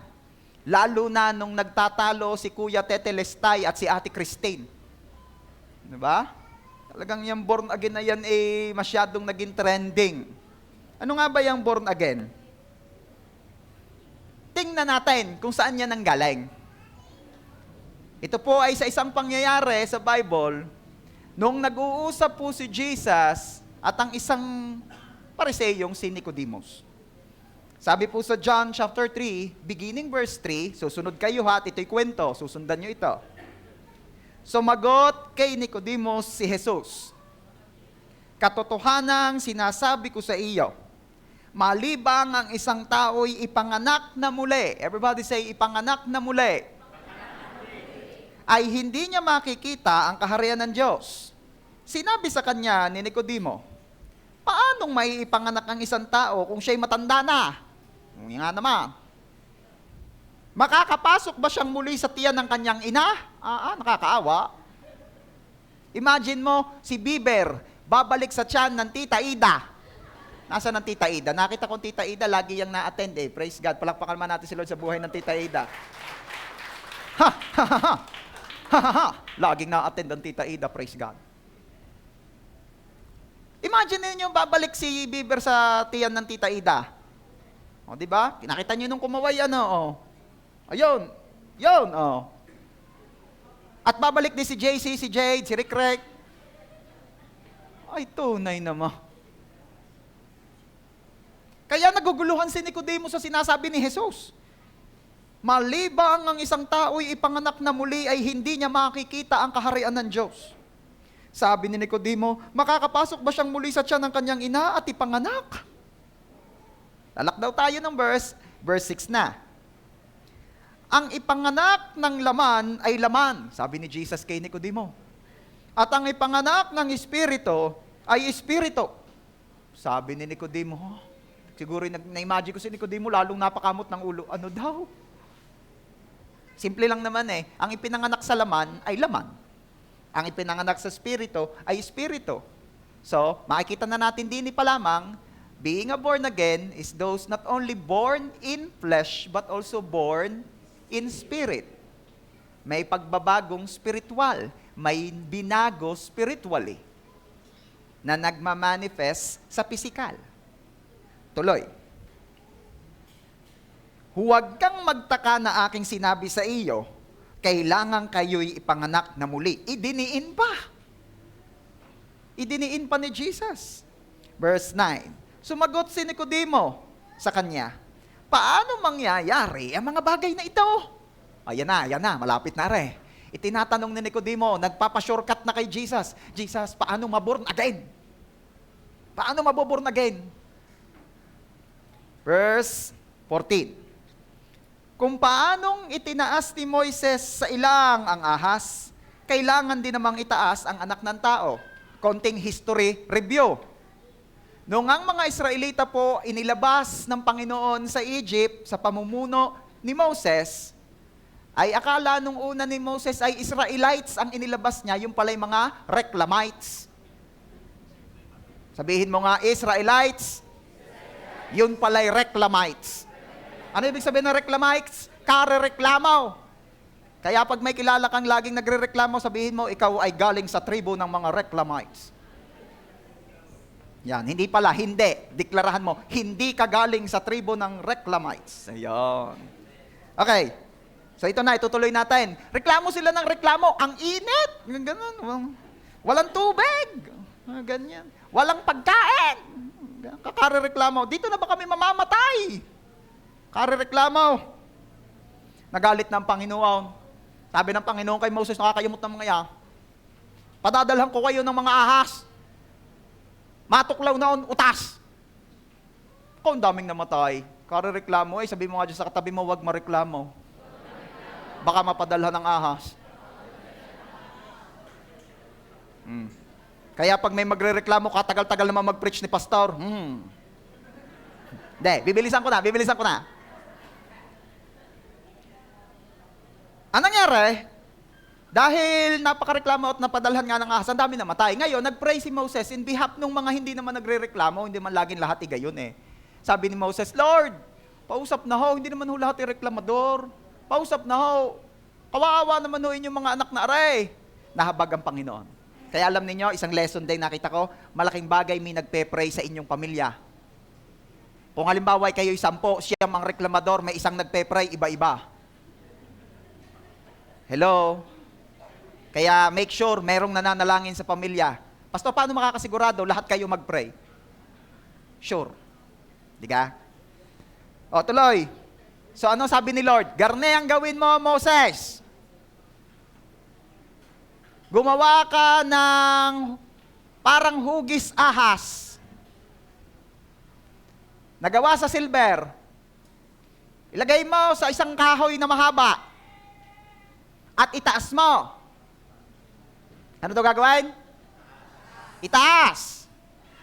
Lalo na nung nagtatalo si Kuya Tete Lestay at si Ate Christine. Diba? Talagang yung born again na yan masyadong naging trending. Ano nga ba yung born again? Tingnan natin kung saan yan nanggaling. Ito po ay sa isang pangyayari sa Bible, nung nag-uusap po si Jesus at ang isang Pariseyong si Nicodemus. Sabi po sa John chapter 3, beginning verse 3, susunod kayo ha, at ito'y kwento, susundan nyo ito. Sumagot kay Nicodemus si Jesus, katotohanang sinasabi ko sa iyo, malibang ang isang tao'y ipanganak na muli, everybody say, ipanganak na muli, ay hindi niya makikita ang kaharian ng Diyos. Sinabi sa kanya ni Nicodemo, paanong may ipanganak ang isang tao kung siya'y matanda na? Nga naman. Makakapasok ba siyang muli sa tiyan ng kanyang ina? Nakakaawa. Imagine mo, si Bieber, babalik sa tiyan ng Tita Ida. Nasaan ang Tita Ida? Nakita kong Tita Ida, lagi yang na-attend eh. Praise God. Palakpakan man natin si Lord sa buhay ng Tita Ida. Laging na-attend ang Tita Ida. Praise God. Imagine niyo babalik si Bieber sa tiyan ng Tita Ida. O, di ba? Nakita niyo nung kumaway, Ayun. Yun, At babalik din si JC, si Jade, si Rick Rick. Ay, tunay naman. Kaya naguguluhan si Nicodemus sa sinasabi ni Jesus. Malibang ang isang tao'y ipanganak na muli ay hindi niya makikita ang kaharian ng Diyos. Sabi ni Nicodemo, makakapasok ba siyang muli sa tiyan ng kanyang ina at ipanganak? Lalak daw tayo ng verse 6 na. Ang ipanganak ng laman ay laman, sabi ni Jesus kay Nicodemo. At ang ipanganak ng espiritu ay espiritu. Sabi ni Nicodemo, siguro na-imagine ko si Nicodemo, lalong napakamot ng ulo. Ano daw? Simple lang naman eh. Ang ipinanganak sa laman ay laman. Ang ipinanganak sa spirito ay spirito. So, makikita na natin din pa lamang, being a born again is those not only born in flesh, but also born in spirit. May pagbabagong spiritual. May binago spiritually na nagmamanifest sa pisikal. Tuloy. Huwag kang magtaka na aking sinabi sa iyo, kailangan kayo'y ipanganak na muli. Idiniin pa. Idiniin pa ni Jesus. Verse 9. Sumagot si Nicodemo sa kanya, paano mangyayari ang mga bagay na ito? Ayan na, malapit na re. Itinatanong ni Nicodemo, nagpapashortcut na kay Jesus. Jesus, paano maborn again? Paano maboborn again? Verse 14. Kung paanong itinaas ni Moises sa ilang ang ahas, kailangan din namang itaas ang anak ng tao. Konting history review. Noong ang mga Israelita po inilabas ng Panginoon sa Egypt sa pamumuno ni Moses, ay akala nung una ni Moses ay Israelites ang inilabas niya, yung pala'y mga Reclamites. Sabihin mo nga, Israelites, yun pala'y Reclamites. Ano ibig sabihin ng Reclamites? Kare-reklamo. Kaya pag may kilala kang laging nagre-reklamo, sabihin mo, ikaw ay galing sa tribo ng mga Reclamites. Yan, hindi pala, hindi. Deklarahan mo, hindi ka galing sa tribo ng Reclamites. Ayan. Okay. So ito na, itutuloy natin. Reklamo sila ng reklamo. Ang init. Ganun. Walang tubig. Ganyan. Walang pagkain. Kare-reklamo. Dito na ba kami mamamatay? Kare-reklamo. Nagalit ng Panginoon. Sabi ng Panginoon kay Moses, nakakayamot ng mga yan. Padadalhan ko kayo ng mga ahas. Matuklaw naon, utas. Kung daming namatay. Kare-reklamo, sabi mo nga dyan sa katabi mo, huwag mareklamo. Baka mapadalhan ng ahas. Kaya pag may magre-reklamo, katagal-tagal naman mag-preach ni pastor. Hindi, bibilisan ko na. Anong nangyari? Dahil napakareklamo at napadalhan nga ng ahas, ang dami namatay. Ngayon, nag-pray si Moses in behalf ng mga hindi naman nagre-reklamo, hindi man laging lahat igayon eh. Sabi ni Moses, Lord, pausap na ho, hindi naman ho lahat reklamador. Pausap na ho. Kawawa naman ho inyong mga anak na aray. Nahabag ang Panginoon. Kaya alam niyo, isang lesson din nakita ko, malaking bagay may nagpe-pray sa inyong pamilya. Kung halimbawa kayo'y 10, siyam ang reklamador, may isang nagpe-pray, iba-iba. Hello? Kaya make sure merong nananalangin sa pamilya. Pastor, paano makakasigurado lahat kayo mag-pray? Sure. Di ka? O, tuloy. So, ano sabi ni Lord? Garne ang gawin mo, Moses. Gumawa ka ng parang hugis ahas. Nagawa sa silver. Ilagay mo sa isang kahoy na mahaba. At itaas mo. Ano daw gagawin? Itaas.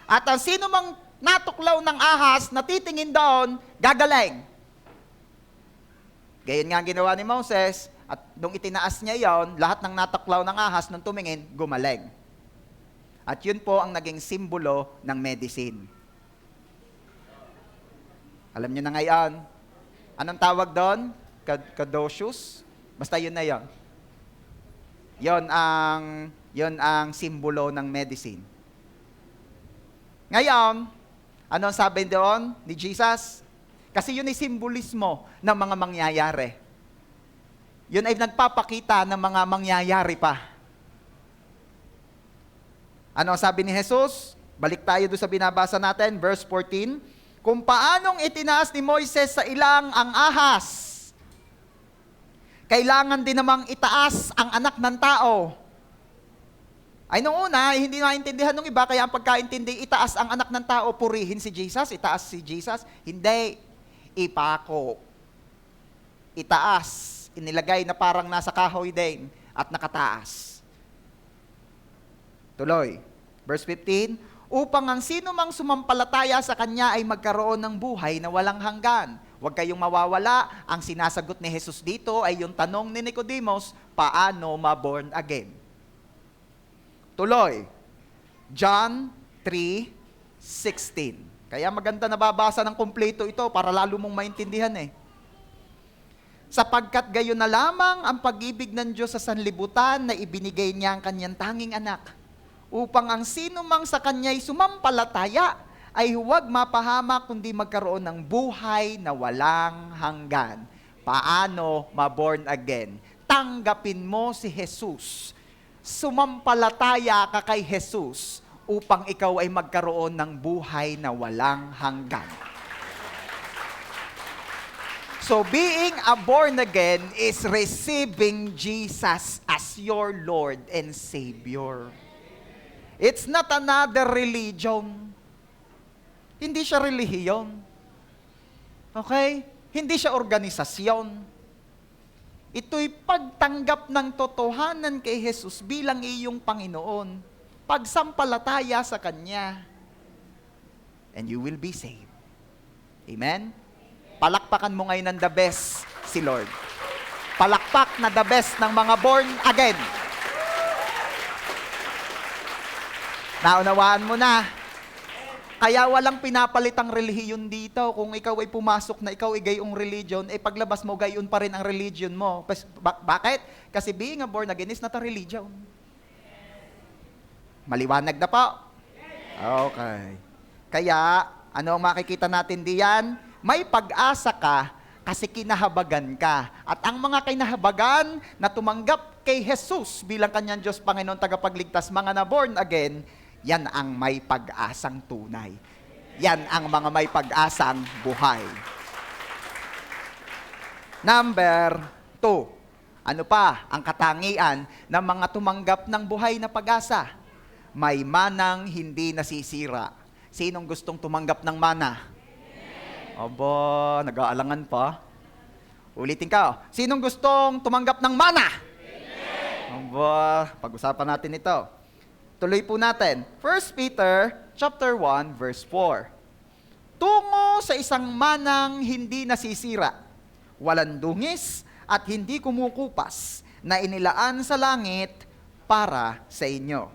At ang sino mang natuklaw ng ahas na titingin doon, gagaling. Gayon nga ang ginawa ni Moses, at nung itinaas niya yon, lahat ng natuklaw ng ahas nung tumingin, gumaling. At yun po ang naging simbolo ng medicine. Alam niyo na ngayon, anong tawag doon? Kadocious? Basta yun na yon. Yon ang simbolo ng medicine. Ngayon, ano ang sabi doon ni Jesus? Kasi yun ay simbolismo ng mga mangyayari. Yun ay nagpapakita ng mga mangyayari pa. Ano ang sabi ni Jesus? Balik tayo doon sa binabasa natin, verse 14. Kung paanong itinaas ni Moises sa ilang ang ahas, kailangan din namang itaas ang anak ng tao. Ay, nung una, hindi maintindihan ng iba, kaya ang pagkaintindi, itaas ang anak ng tao, purihin si Jesus, itaas si Jesus. Hindi, ipako. Itaas, inilagay na parang nasa kahoy din, at nakataas. Tuloy, verse 15, upang ang sino mang sumampalataya sa Kanya ay magkaroon ng buhay na walang hanggan. Huwag kayong mawawala. Ang sinasagot ni Jesus dito ay yung tanong ni Nicodemus, paano ma-born again? Tuloy. John 3:16. Kaya maganda nababasa ng kumpleto ito para lalo mong maintindihan eh. Sapagkat gayon na lamang ang pag-ibig ng Diyos sa sanlibutan na ibinigay niya ang kanyang tanging anak, upang ang sino mang sa kanya'y sumampalataya ay huwag mapahamak kundi magkaroon ng buhay na walang hanggan. Paano ma-born again? Tanggapin mo si Jesus. Sumampalataya ka kay Jesus upang ikaw ay magkaroon ng buhay na walang hanggan. So being a born again is receiving Jesus as your Lord and Savior. It's not another religion. Hindi siya relihiyon. Okay? Hindi siya organisasyon. Ito'y pagtanggap ng totohanan kay Jesus bilang iyong Panginoon. Pagsampalataya sa Kanya. And you will be saved. Amen? Palakpakan mo ngayon ng the best si Lord. Palakpak na the best ng mga born again. Naunawaan mo na. Kaya walang pinapalitang relihiyon dito. Kung ikaw ay pumasok na ikaw ay gayong religion, eh paglabas mo gayon pa rin ang religion mo. Bakit? Kasi being a born again is not a religion. Maliwanag na po? Okay. Kaya, ano ang makikita natin diyan? May pag-asa ka kasi kinahabagan ka. At ang mga kinahabagan na tumanggap kay Jesus bilang kanyang Diyos, Panginoon, tagapagligtas, mga na born again, yan ang may pag-asang tunay. Yan ang mga may pag-asang buhay. Number 2. Ano pa ang katangian ng mga tumanggap ng buhay na pag-asa? May manang hindi nasisira. Sinong gustong tumanggap ng mana? Aba, nag-aalangan pa. Ulitin ka. Sinong gustong tumanggap ng mana? Aba, pag-usapan natin ito. Tuloy po natin. 1 Peter chapter 1 verse 4. Tungo sa isang manang hindi nasisira, walang dungis at hindi kumukupas, na inilaan sa langit para sa inyo.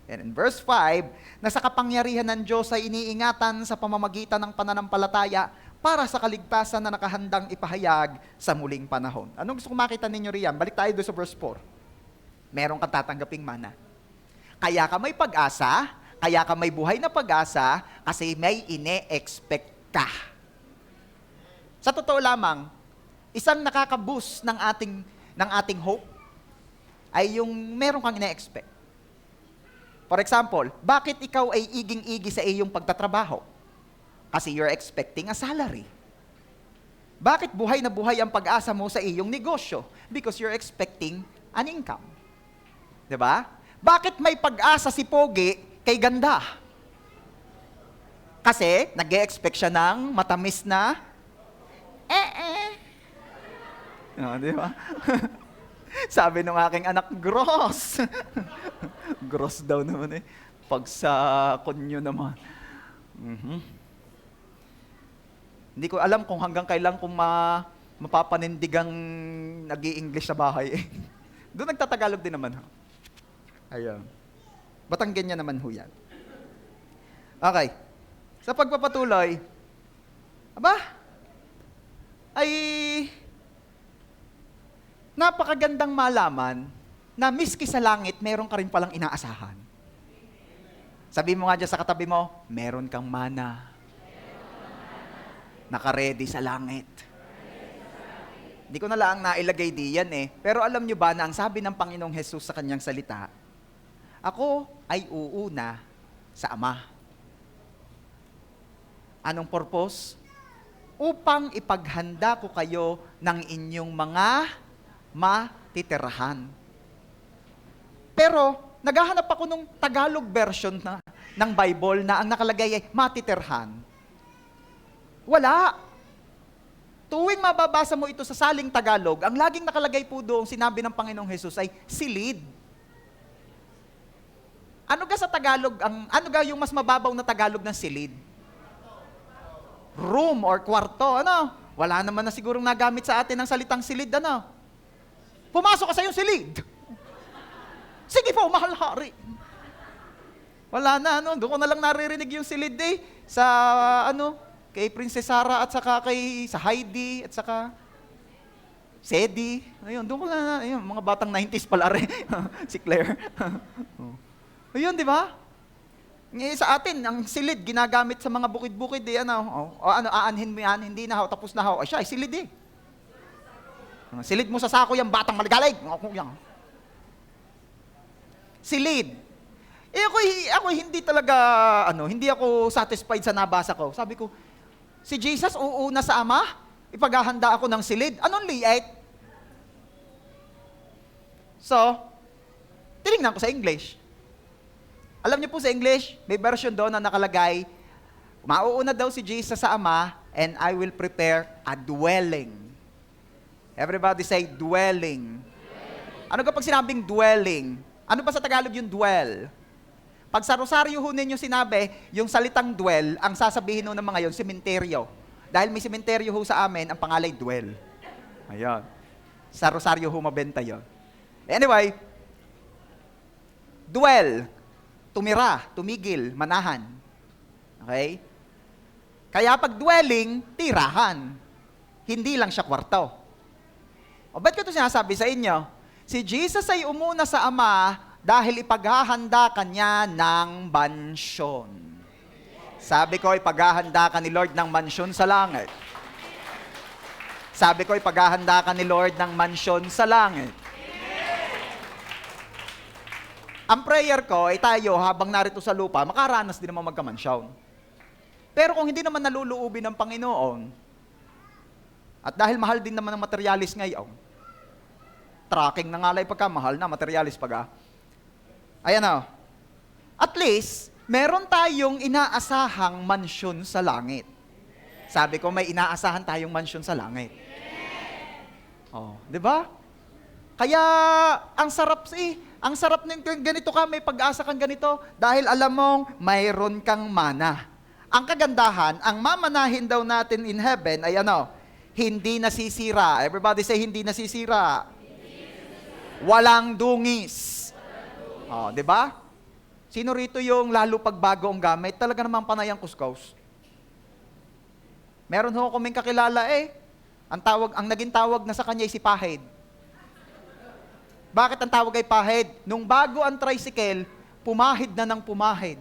And in verse 5, na sa kapangyarihan ng Diyos ay iniingatan sa pamamagitan ng pananampalataya para sa kaligtasan na nakahandang ipahayag sa muling panahon. Anong gusto kong makita ninyo riyan? Balik tayo doon sa verse 4. Meron kang tatanggaping mana. Kaya ka may pag-asa, kaya ka may buhay na pag-asa, kasi may ine-expect ka. Sa totoo lamang, isang nakaka-boost ng ating hope ay yung meron kang ine-expect. For example, bakit ikaw ay iging-igi sa iyong pagtatrabaho? Kasi you're expecting a salary. Bakit buhay na buhay ang pag-asa mo sa iyong negosyo? Because you're expecting an income. 'Di ba? Bakit may pag-asa si Pogi kay ganda? Kasi nag-e-expect siya ng matamis na di ba? Sabi nung aking anak, gross. Gross daw naman eh. Pag sa konyo naman. Hindi ko alam kung hanggang kailan kung mapapanindigang nag-i-English sa bahay eh. Doon nagtatagalog din naman. Ayun. Batanggen niya naman ho yan. Okay. Sa pagpapatuloy, ay napakagandang malaman na miski sa langit, meron ka rin palang inaasahan. Sabi mo nga dyan sa katabi mo, meron kang mana. Naka-ready sa langit. Hindi ko na lang nailagay diyan eh. Pero alam nyo ba na ang sabi ng Panginoong Jesus sa kanyang salita, ako ay uuna sa Ama. Anong purpose? Upang ipaghanda ko kayo ng inyong mga matitirahan. Pero, naghahanap ako ng Tagalog version ng Bible na ang nakalagay ay matitirahan. Wala. Tuwing mababasa mo ito sa saling Tagalog, ang laging nakalagay po doon, sinabi ng Panginoong Jesus ay silid. Ano ga sa Tagalog, ano ga yung mas mababaw na Tagalog ng silid? Room or kwarto, ano? Wala naman na sigurong nagamit sa atin ang salitang silid, ano? Pumasok ka sa iyong silid. Sige po, mahal hari. Wala na, ano? Doon ko na lang naririnig yung silid eh. Sa, kay Princess Sarah at saka sa Heidi at saka Sedi. Ayun, doon ko na, ayun, mga batang 90s pala rin. Si Claire. Ayun, di ba? Sa atin, ang silid, ginagamit sa mga bukid-bukid, eh, aanhin mo yan, hindi na ho, tapos na ho. Ay siya, silid eh. Silid mo sa sako yung batang maligalig. Silid. Ako hindi talaga, hindi ako satisfied sa nabasa ko. Sabi ko, si Jesus uuna sa Ama, ipaghahanda ako ng silid. Anong liit? So, tinignan ko sa English. Alam niyo po sa English, may version doon na nakalagay, mauuna daw si Jesus sa Ama, and I will prepare a dwelling. Everybody say, dwelling. Ano kapag sinabing dwelling? Ano ba sa Tagalog yung dwell? Pag sa Rosario ho ninyo sinabi, yung salitang dwell, ang sasabihin ho ng mga yon, sementeryo. Dahil may sementeryo ho sa amin, ang pangalay dwell. Ayan. Sa Rosario ho mabenta yon. Anyway, dwell. Tumira, tumigil, manahan. Okay? Kaya pag dwelling, tirahan. Hindi lang siya kwarto. O ba't ko ito sinasabi sa inyo? Si Jesus ay umuna sa Ama dahil ipaghahanda kanya ng mansyon. Sabi ko, ipaghahanda ka ni Lord ng mansyon sa langit. Sabi ko, ipaghahanda ka ni Lord ng mansyon sa langit. Ang prayer ko ay tayo habang narito sa lupa, makaranas din naman magkamansyon. Pero kung hindi naman naluluubin ng Panginoon, at dahil mahal din naman ang materialis ngayon, tracking na nga lang pagkamahal na, materialis pag ayan o, at least, meron tayong inaasahang mansyon sa langit. Sabi ko, may inaasahan tayong mansyon sa langit. Oh, di ba? Kaya, ang sarap ng ganito ka, may pag-asa kang ganito, dahil alam mong mayroon kang mana. Ang kagandahan, ang mamanahin daw natin in heaven ay hindi nasisira. Everybody say, hindi nasisira. Walang dungis. Oh, di ba? Sino rito yung lalo pagbago ang gamit? Talaga namang panay ang kuskaus. Meron ho kaming kakilala ang naging tawag na sa kanya ay si Pahid. Bakit ang tawag ay pahid? Nung bago ang tricycle, pumahid na ng pumahid.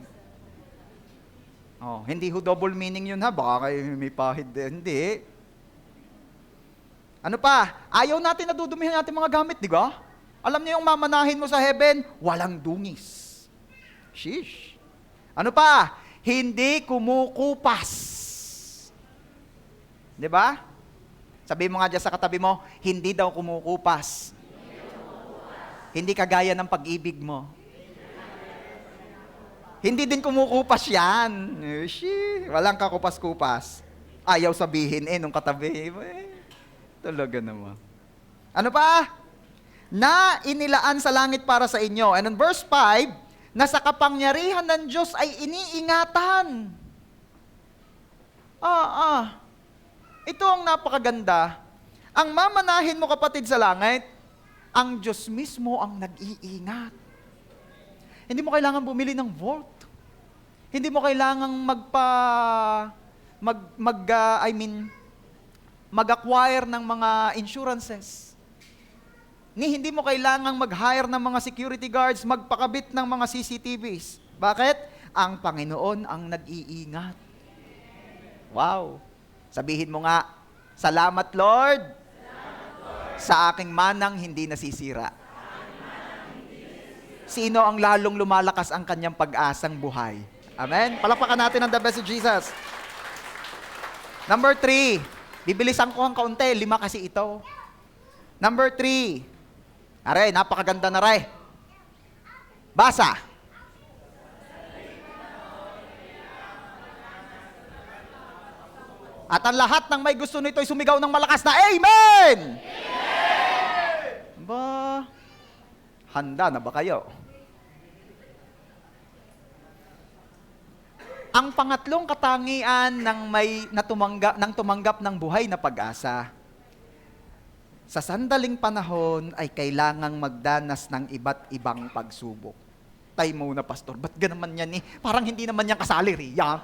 Oh, hindi ho double meaning yun ha, baka kayo may pahid din. Hindi. Ano pa? Ayaw natin na dudumihan natin mga gamit, di ba? Alam niyo yung mamanahin mo sa heaven, walang dungis. Sheesh. Ano pa? Hindi kumukupas. Di ba? Sabihin mo nga dyan sa katabi mo, hindi daw kumukupas. Hindi kagaya ng pag-ibig mo. Hindi din kumukupas yan. Walang kakupas-kupas. Ayaw sabihin nung katabi. Talaga naman. Ano pa? Na inilaan sa langit para sa inyo. And in verse 5, na sa kapangyarihan ng Diyos ay iniingatan. Ito ang napakaganda. Ang mamanahin mo kapatid sa langit, ang Diyos mismo ang nag-iingat. Hindi mo kailangan bumili ng vault. Hindi mo kailangang mag-acquire ng mga insurances. Hindi mo kailangang mag-hire ng mga security guards, magpakabit ng mga CCTVs. Bakit? Ang Panginoon ang nag-iingat. Wow! Sabihin mo nga, salamat Lord, sa aking manang hindi nasisira. Sino ang lalong lumalakas ang kanyang pag-asang buhay? Amen? Palakpakan natin ang the best of Jesus. Number 3, bibilisan ko ang kaunti, 5 kasi ito. Number 3, aray, napakaganda na rin. Basa. At ang lahat ng may gusto nito ay sumigaw ng malakas na Amen! Ba, handa na ba kayo? Ang pangatlong katangian ng tumanggap ng buhay na pag-asa. Sa sandaling panahon ay kailangang magdanas ng iba't ibang pagsubok. Tay muna, pastor, ba't ganaman yan eh? Parang hindi naman yan kasali riya.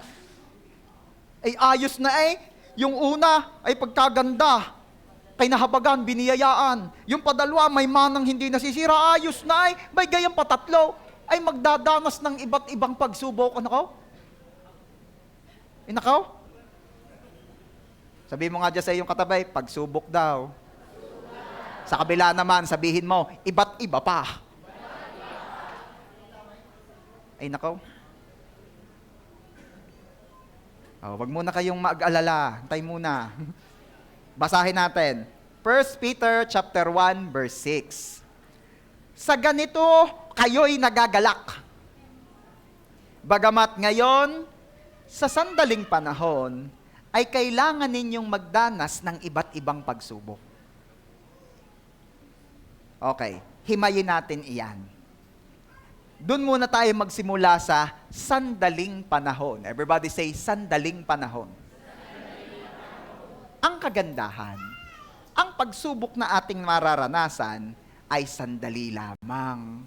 Ay ayos na eh. Yung una ay pagkaganda. Kay nahabagan, biniyayaan. Yung padalwa, may manang hindi nasisira. Ayos na eh. May gayang patatlo ay magdadanas ng iba't ibang pagsubok. Ano ko? Inakaw? Sabihin mo nga dyan sa iyong katabay, pagsubok daw. Sa kabila naman, sabihin mo, iba't iba pa. Ay nakaw. Wag muna kayong mag-alala. Antay muna. Basahin natin. 1 Peter chapter 1 verse 6. Sa ganito, kayo'y nagagalak. Bagamat ngayon, sa sandaling panahon, ay kailangan ninyong magdanas ng iba't ibang pagsubok. Okay, himayin natin iyan. Doon muna tayo magsimula sa sandaling panahon. Everybody say, sandaling panahon. Ang kagandahan, ang pagsubok na ating mararanasan ay sandali lamang.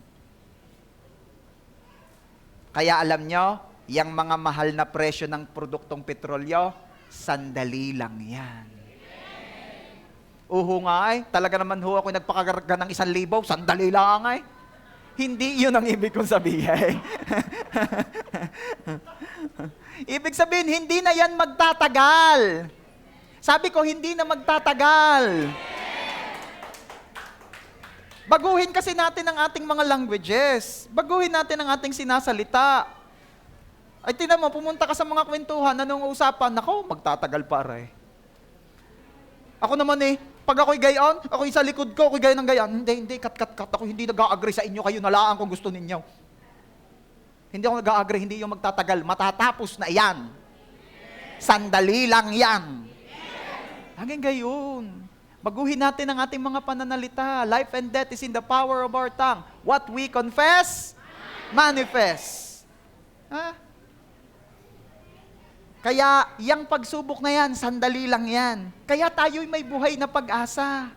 Kaya alam nyo, yung mga mahal na presyo ng produktong petrolyo, sandali lang yan. Uho nga ay, talaga naman ho ako nagpakagarga ng 1,000, sandali lang ay. Hindi yun ang ibig kong sabihin. Ibig sabihin, hindi na yan magtatagal. Sabi ko, hindi na magtatagal. Baguhin kasi natin ang ating mga languages. Baguhin natin ang ating sinasalita. Ay, tinan mo, pumunta ka sa mga kwentuhan, anong usapan? Nako, magtatagal para eh. Ako naman eh, pag ako'y gayon, ako'y sa likod ko, ako'y gayon ng gayon. Hindi, cut. Ako hindi nag-a-agree sa inyo, kayo nalaan kung gusto ninyo. Hindi ako nag-a-agree, hindi yung magtatagal. Matatapos na yan. Sandali lang yan. Hanggang gayon. Baguhin natin ang ating mga pananalita. Life and death is in the power of our tongue. What we confess, manifest. Ha? Kaya, yung pagsubok na yan, sandali lang yan. Kaya tayo'y may buhay na pag-asa.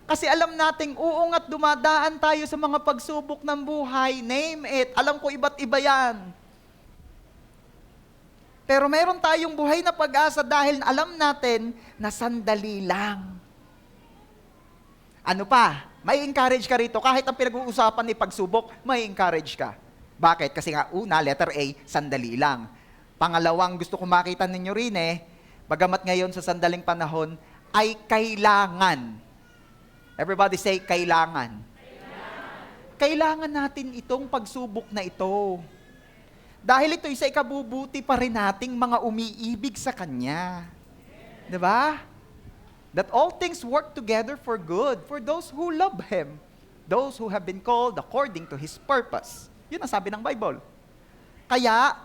Kasi alam nating uungat dumadaan tayo sa mga pagsubok ng buhay. Name it. Alam ko iba't iba yan. Pero meron tayong buhay na pag-asa dahil alam natin na sandali lang. Ano pa? May encourage ka rito. Kahit ang pinag-uusapan ni pagsubok, may encourage ka. Bakit? Kasi nga, una, letter A, sandali lang. Pangalawang gusto ko makita ninyo rin bagamat ngayon sa sandaling panahon, ay kailangan. Everybody say, kailangan. Kailangan natin itong pagsubok na ito. Dahil ito'y sa ikabubuti pa rin nating mga umiibig sa Kanya. Diba? That all things work together for good, for those who love Him, those who have been called according to His purpose. Yun ang sabi ng Bible. Kaya,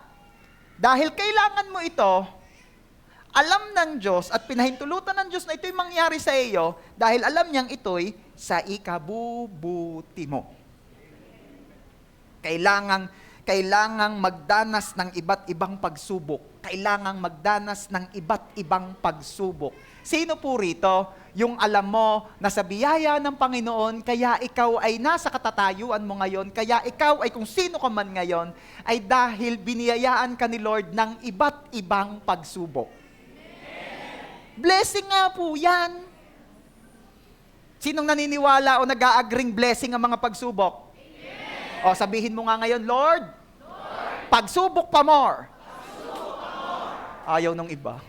dahil kailangan mo ito, alam ng Diyos at pinahintulutan ng Diyos na ito'y mangyari sa iyo dahil alam niyang ito'y sa ikabubuti mo. Kailangang magdanas ng iba't ibang pagsubok. Kailangang magdanas ng iba't ibang pagsubok. Sino po rito yung alam mo na sa biyaya ng Panginoon, kaya ikaw ay nasa katatayuan mo ngayon, kaya ikaw ay kung sino ka man ngayon, ay dahil biniyayaan ka ni Lord ng iba't ibang pagsubok. Blessing nga po yan. Sinong naniniwala o nag-a-agreeing blessing ang mga pagsubok? O sabihin mo nga ngayon, Lord, pagsubok pa more. Ayaw ng iba.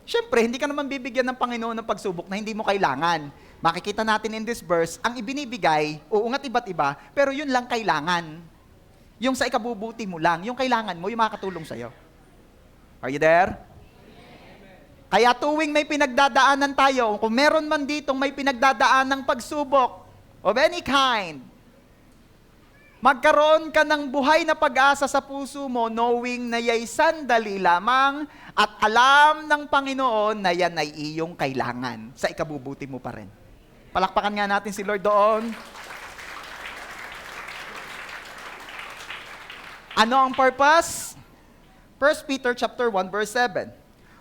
Siyempre, hindi ka naman bibigyan ng Panginoon ng pagsubok na hindi mo kailangan. Makikita natin in this verse, ang ibinibigay, uungat iba't iba, pero yun lang kailangan. Yung sa ikabubuti mo lang, yung kailangan mo, yung makakatulong sa'yo. Are you there? Kaya tuwing may pinagdadaanan tayo, kung meron man ditong may pinagdadaan ng pagsubok of any kind, magkaroon ka ng buhay na pag-asa sa puso mo, knowing na ya'y sandali lamang at alam ng Panginoon na yan ay iyong kailangan. Sa ikabubuti mo pa rin. Palakpakan nga natin si Lord doon. Ano ang purpose? 1 Peter chapter 1 verse 7.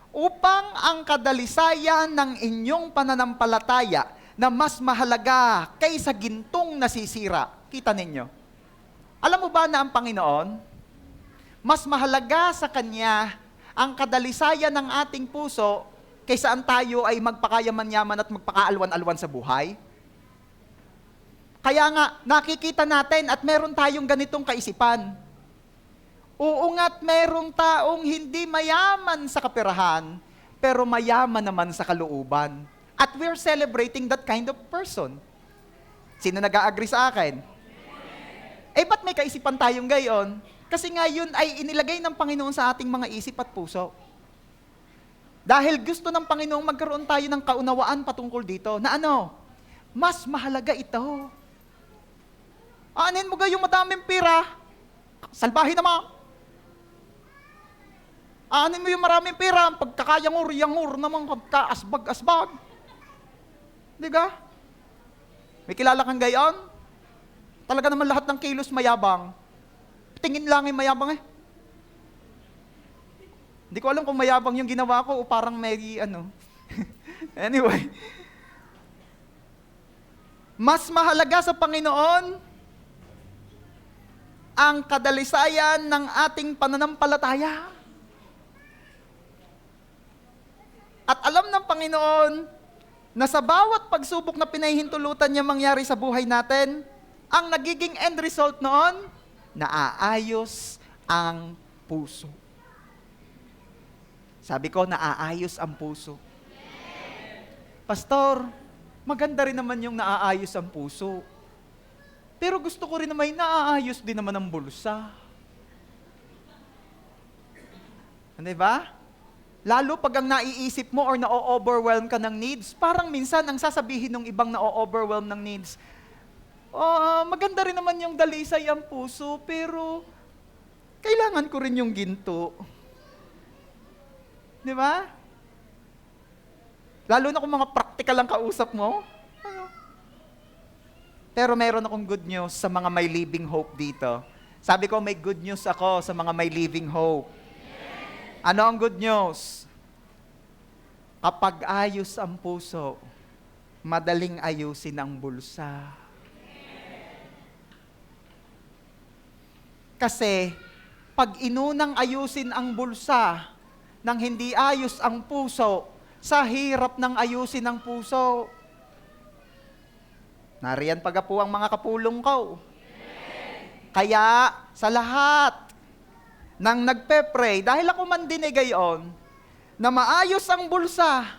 Upang ang kadalisayan ng inyong pananampalataya na mas mahalaga kaysa gintong nasisira. Kita ninyo. Alam mo ba na ang Panginoon, mas mahalaga sa Kanya ang kadalisayan ng ating puso kaysa ang tayo ay magpakayaman-yaman at magpakaalwan-alwan sa buhay? Kaya nga, nakikita natin at meron tayong ganitong kaisipan. Oo nga't merong taong hindi mayaman sa kaperahan, pero mayaman naman sa kalooban. At we're celebrating that kind of person. Sino nag-a-agree sa akin? Eh, ba't may kaisipan tayong gayon? Kasi nga yun ay inilagay ng Panginoon sa ating mga isip at puso. Dahil gusto ng Panginoong magkaroon tayo ng kaunawaan patungkol dito, na ano? Mas mahalaga ito. Aanin mo gayong madaming pira, salbahin naman. Aanin mo yung maraming pera, pagkakayangur-yangur naman, kaasbag-asbag. Di ba? May kilala kang gayon? Talaga naman lahat ng kilos mayabang. Tingin lang yung mayabang eh. Hindi ko alam kung mayabang yung ginawa ko o parang may Anyway. Mas mahalaga sa Panginoon ang kadalisayan ng ating pananampalataya. At alam ng Panginoon na sa bawat pagsubok na pinahihintulutan niya mangyari sa buhay natin, ang nagiging end result noon, naaayos ang puso. Sabi ko, naaayos ang puso. Pastor, maganda rin naman yung naaayos ang puso. Pero gusto ko rin naman, naaayos din naman ang bulsa. Ano ba? Lalo pag ang naiisip mo or na-overwhelm ka ng needs, parang minsan ang sasabihin ng ibang na-overwhelm ng needs, maganda rin naman yung dalisay ang puso, pero kailangan ko rin yung ginto. Di ba? Lalo na kung mga practical ang kausap mo. Pero meron akong good news sa mga may living hope dito. Sabi ko, may good news ako sa mga may living hope. Ano ang good news? Kapag ayos ang puso, madaling ayusin ang bulsa. Kasi, pag inunang ayusin ang bulsa, nang hindi ayos ang puso, sa hirap ng ayusin ang puso. Nariyan paga po ang mga kapulong ko. Kaya, sa lahat nang nagpe-pray, dahil ako man din ay gayon, na maayos ang bulsa,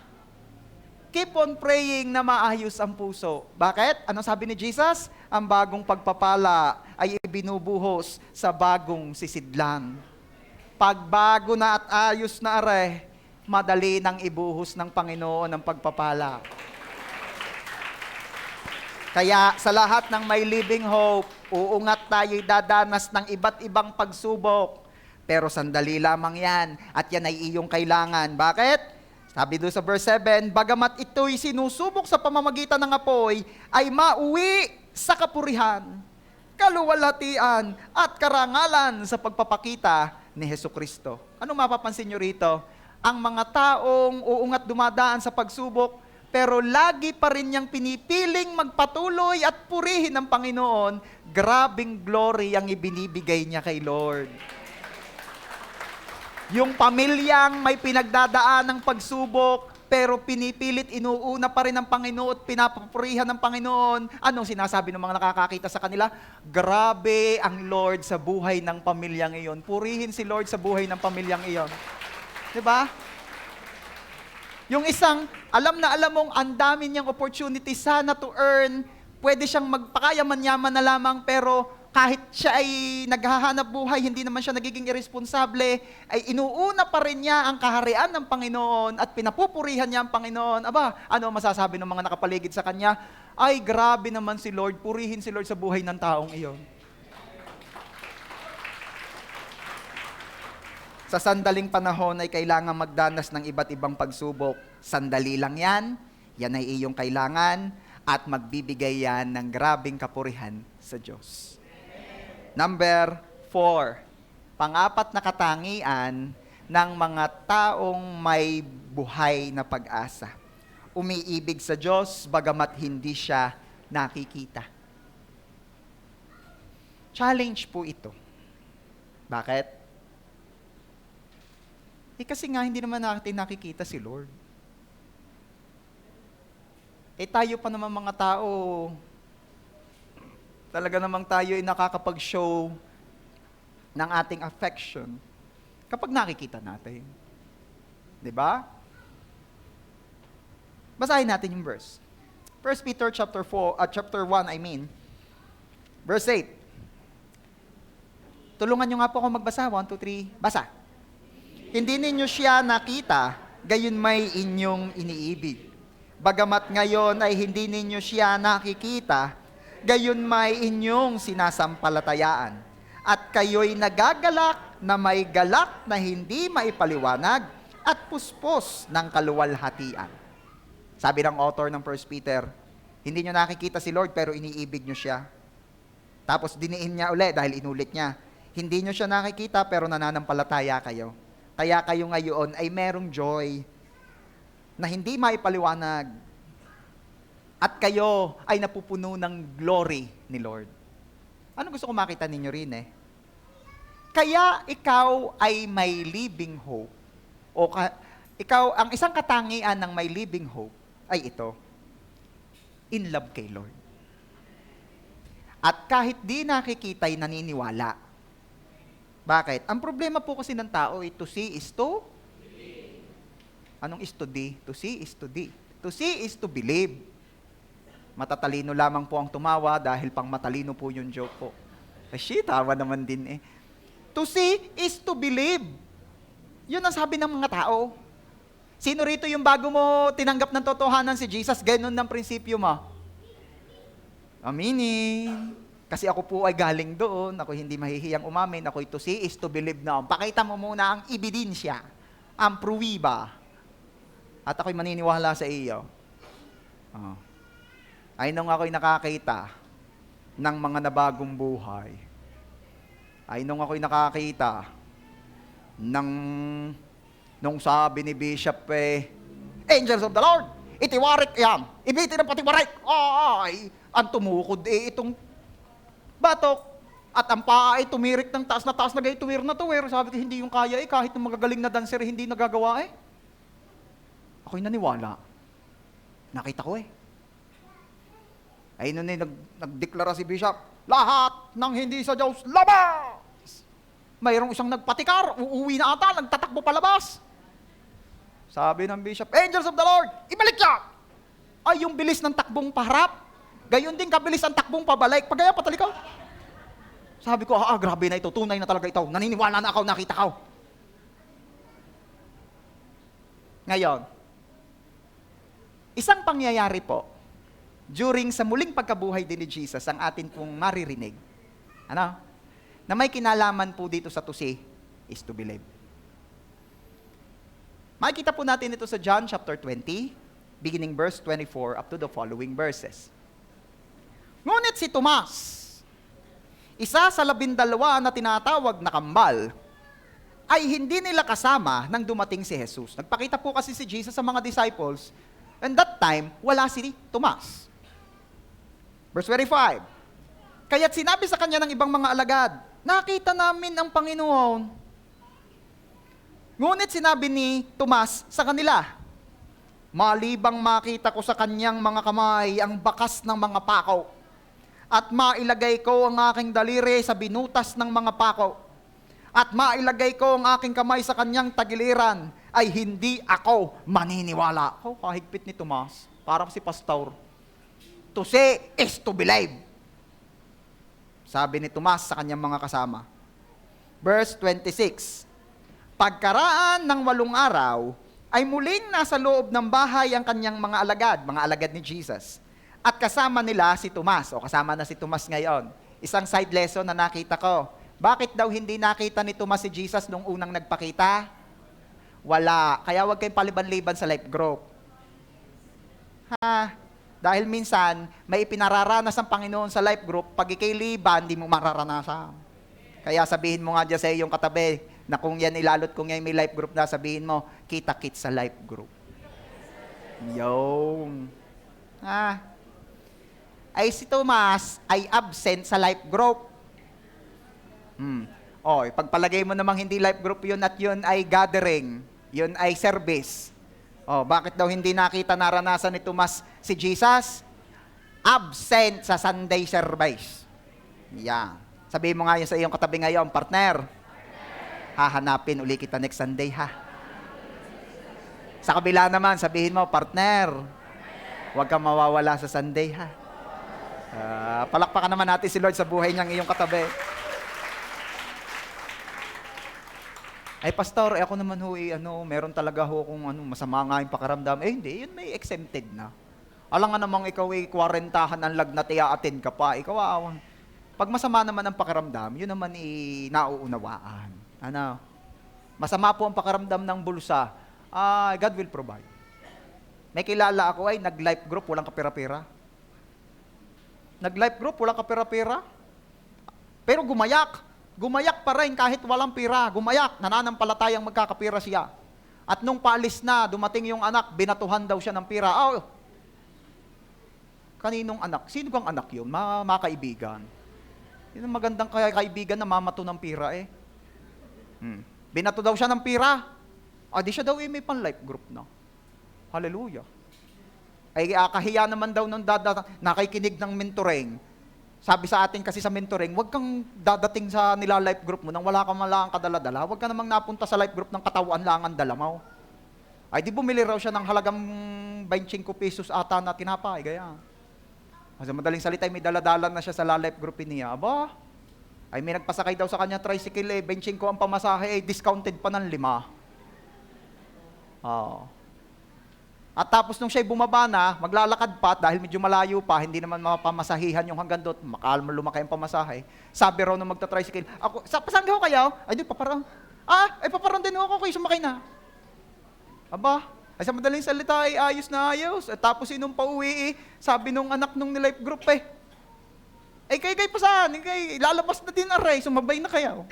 keep on praying na maayos ang puso. Bakit? Ano sabi ni Jesus? Ang bagong pagpapala ay ibinubuhos sa bagong sisidlan. Pag bago na at ayos na are, madali nang ibuhos ng Panginoon ang pagpapala. Kaya sa lahat ng may living hope, uungat tayo'y dadanas ng iba't ibang pagsubok. Pero sandali lamang yan, at yan ay iyong kailangan. Bakit? Sabi doon sa verse 7, bagamat ito'y sinusubok sa pamamagitan ng apoy, ay mauwi sa kapurihan, kaluwalhatian, at karangalan sa pagpapakita ni Hesukristo. Ano mapapansin nyo rito? Ang mga taong uungat dumadaan sa pagsubok, pero lagi pa rin niyang pinipiling magpatuloy at purihin ng Panginoon, grabing glory ang ibinibigay niya kay Lord. Yung pamilyang may pinagdadaan ng pagsubok, pero pinipilit, inuuna pa rin ng Panginoon at pinapapurihan ng Panginoon. Anong sinasabi ng mga nakakakita sa kanila? Grabe ang Lord sa buhay ng pamilyang iyon. Purihin si Lord sa buhay ng pamilyang iyon. Diba? Yung isang, alam na alam mong ang dami niyang opportunity sana to earn, pwede siyang magpakayaman-yaman na lamang, pero kahit siya ay naghahanap buhay, hindi naman siya nagiging irresponsable, ay inuuna pa rin niya ang kaharian ng Panginoon at pinapupurihan niya ang Panginoon. Aba, ano masasabi ng mga nakapaligid sa kanya? Ay, grabe naman si Lord, purihin si Lord sa buhay ng taong iyon. Sa sandaling panahon ay kailangan magdanas ng iba't ibang pagsubok. Sandali lang yan, yan ay iyong kailangan, at magbibigay yan ng grabing kapurihan sa Diyos. Number 4, Pang-apat na katangian ng mga taong may buhay na pag-asa. Umiibig sa Diyos bagamat hindi siya nakikita. Challenge po ito. Bakit? Kasi nga hindi naman natin nakikita si Lord. Tayo pa naman mga tao, talaga namang tayo ay nakakapag-show ng ating affection kapag nakikita natin. 'Di ba? Basahin natin yung verse. 1 Peter chapter 1, verse 8. Tulungan nyo nga po ako magbasa. 1, 2, 3, basa. Hindi ninyo siya nakita, gayon may inyong iniibig. Bagamat ngayon ay hindi ninyo siya nakikita, gayon may inyong sinasampalatayaan. At kayo'y nagagalak na may galak na hindi maipaliwanag at puspos ng kaluwalhatian. Sabi ng author ng 1 Peter, hindi nyo nakikita si Lord pero iniibig nyo siya. Tapos diniin niya uli dahil inulit niya. Hindi nyo siya nakikita pero nananampalataya kayo. Kaya kayo ngayon ay merong joy na hindi maipaliwanag. At kayo ay napupuno ng glory ni Lord. Ano gusto ko makita ninyo rin Kaya ikaw ay may living hope. Ikaw, ang isang katangian ng may living hope ay ito. In love kay Lord. At kahit di nakikita'y naniniwala. Bakit? Ang problema po kasi ng tao ay to see is to believe. Anong is to be? To see is to be. To see is to believe. Matatalino lamang po ang tumawa dahil pang matalino po yung joke po. Tawa naman din To see is to believe. Yun ang sabi ng mga tao. Sino rito yung bago mo tinanggap ng totohanan si Jesus, ganun ng prinsipyo mo? Aminin. Kasi ako po ay galing doon, ako hindi mahihiyang umamin, ako to see is to believe na. Pakita mo muna ang ebidensya, ang pruwiba. At ako'y maniniwala sa iyo. Ay nung ako'y nakakita ng mga nabagong buhay, ay nung ako'y nakakita nung sabi ni Bishop Angels of the Lord, itiwarik yan, ibitin ang patiwarik, ay, ang tumukod itong batok, at ang paa ay tumirik ng taas na gay tuwir na tuwir. Sabi ko, hindi yung kaya kahit ng magagaling na dancer, hindi nagagawa Ako'y naniwala. Nakita ko Ay nun nagdeklara si Bishop, lahat ng hindi sa Diyos, labas! Mayroong isang nagpatikar, uuwi na ata, nagtatakbo palabas. Sabi ng Bishop, Angels of the Lord, ibalik siya! Ay, yung bilis ng takbong paharap, gayon din kabilis ang takbong pabalik. Pagaya, patalikaw. Sabi ko, grabe na ito, tunay na talaga ito. Naniniwala na ako, nakita ko. Ngayon, isang pangyayari po, during sa muling pagkabuhay din ni Jesus, ang atin pong maririnig. Na may kinalaman po dito sa to see is to believe. Makikita po natin ito sa John chapter 20, beginning verse 24 up to the following verses. Ngunit si Tomas, isa sa 12 na tinatawag na kambal, ay hindi nila kasama nang dumating si Jesus. Nagpakita po kasi si Jesus sa mga disciples, and that time, wala si Tomas. Verse 25, kaya't sinabi sa kanya ng ibang mga alagad, nakita namin ang Panginoon. Ngunit sinabi ni Tomas sa kanila, malibang makita ko sa kanyang mga kamay ang bakas ng mga pako, at mailagay ko ang aking daliri sa binutas ng mga pako, at mailagay ko ang aking kamay sa kanyang tagiliran, ay hindi ako maniniwala. Kahigpit ni Tomas, parang si pastor. To see is to believe. Sabi ni Tomas sa kanyang mga kasama. Verse 26, pagkaraan ng 8 araw, ay muling nasa loob ng bahay ang kanyang mga alagad ni Jesus. At kasama nila si Tomas, o kasama na si Tomas ngayon. Isang side lesson na nakita ko. Bakit daw hindi nakita ni Tomas si Jesus nung unang nagpakita? Wala. Kaya huwag kayong paliban-liban sa life group. Dahil minsan, may ipinararanas ang Panginoon sa life group, pag ikay liban, di mo mararanasan. Kaya sabihin mo nga dyan sa iyong katabi, na kung yan ilalot, kung yan may life group na, sabihin mo, kita-kits sa life group. Yung. Ay si Tomas ay absent sa life group. Pagpalagay mo namang hindi life group yun at yun ay gathering, yun ay service. Bakit daw hindi nakita naranasan ni Tomas si Jesus? Absent sa Sunday service. Yan. Sabihin mo nga yun sa iyong katabi ngayon, partner. Hahanapin uli kita next Sunday, ha? Sa kabila naman, sabihin mo, partner, huwag kang mawawala sa Sunday, ha? Palakpakan naman natin si Lord sa buhay niyang iyong katabi. Ay, pastor, ako naman meron talaga kung masama nga yung pakaramdam. Hindi, yun may exempted na. Alam nga namang ikaw 40 ang lagnat, i-attend ka pa. Ikaw, pag masama naman ang pakaramdam, yun naman nauunawaan. Masama po ang pakaramdam ng bulsa. God will provide. May kilala ako nag-life group, walang kapira-pira. Nag-life group, walang kapira-pira. Pero gumayak. Gumayak pa rin kahit walang pira. Gumayak, nananampalatayang magkakapira siya. At nung paalis na, dumating yung anak, binatuhan daw siya ng pira. Kaninong anak? Sino kang anak yun? Mga kaibigan. Yun ang magandang kaibigan na mamato ng pira Binato daw siya ng pira. Di siya daw may pan-life group na. Hallelujah. Kahiya naman daw nung nakikinig ng mentoring. Sabi sa atin kasi sa mentoring, huwag kang dadating sa nila-life group mo nang wala ka malang kadala-dala. Huwag ka namang napunta sa life group ng katawan lang ang dala mo. Di bumili raw siya ng halagang 25 pesos ata na tinapay. Gaya. Kasi madaling salita, may daladalan na siya sa life group niya. May nagpasakay daw sa kanya tricycle 25 ang pamasahe, discounted pa ng 5. At tapos nung siya'y bumaba na, maglalakad pa, dahil medyo malayo pa, hindi naman mapamasahihan yung hanggang doon, lumaki ang pamasahe. Sabi raw nung magta-tricycle, saan ho kayo? Doon, paparang. Paparang din ako, kayo sumakay na. Sa madaling salita ayos na ayos. Tapos inong pauwi sabi nung anak nung life group kayo pa saan? Lalabas na din sumabay na kayo.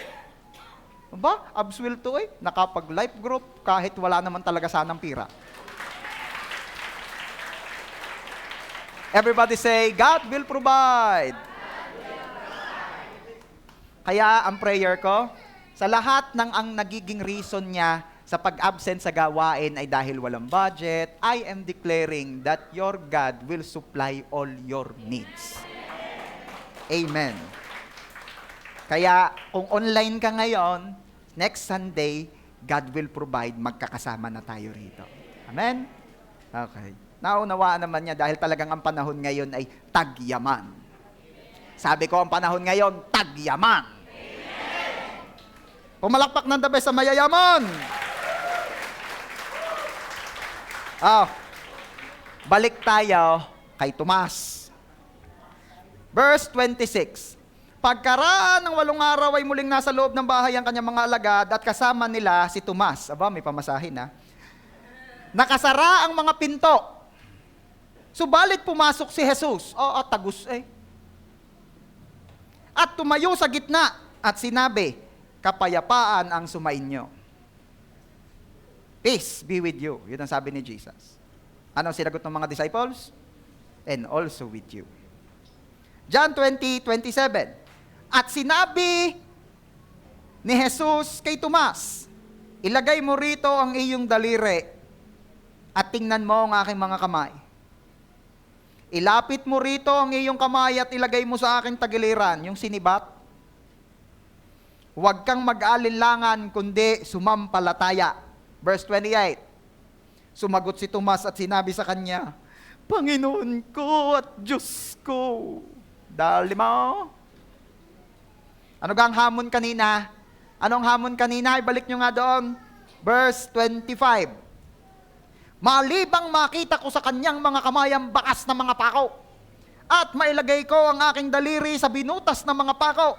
Abswelto nakapag-life group kahit wala naman talaga sanang pira. Everybody say, God will provide. Kaya ang prayer ko, sa lahat ng ang nagiging reason niya sa pag-absent sa gawain ay dahil walang budget, I am declaring that your God will supply all your needs. Amen. Kaya kung online ka ngayon, next Sunday, God will provide, magkakasama na tayo rito. Amen? Okay. Naunawaan naman niya dahil talagang ang panahon ngayon ay tagyaman. Sabi ko, ang panahon ngayon, tagyaman. Pumalakpak ng the best sa mayayaman. Balik tayo kay Tomas. Verse 26. Pagkaraan ng 8 araw ay muling nasa loob ng bahay ang kanyang mga alagad at kasama nila si Tomas. May pamasahin na. Nakasara ang mga pinto. Subalit pumasok si Jesus. Tagus At tumayo sa gitna at sinabi, kapayapaan ang sumainyo. Peace be with you. Yun ang sabi ni Jesus. Anong sinagot ng mga disciples? And also with you. John 20:27. At sinabi ni Jesus kay Tomas, ilagay mo rito ang iyong daliri at tingnan mo ang aking mga kamay. Ilapit mo rito ang iyong kamay at ilagay mo sa aking tagiliran, yung sinibat. Huwag kang mag-alinlangan kundi sumampalataya. Verse 28. Sumagot si Tomas at sinabi sa kanya, Panginoon ko at Diyos ko. Dali mo. Ano gang hamon kanina? Anong hamon kanina? Ibalik nyo nga doon. Verse 25. Malibang makita ko sa kanyang mga kamay ang bakas na mga pako, at mailagay ko ang aking daliri sa binutas ng mga pako,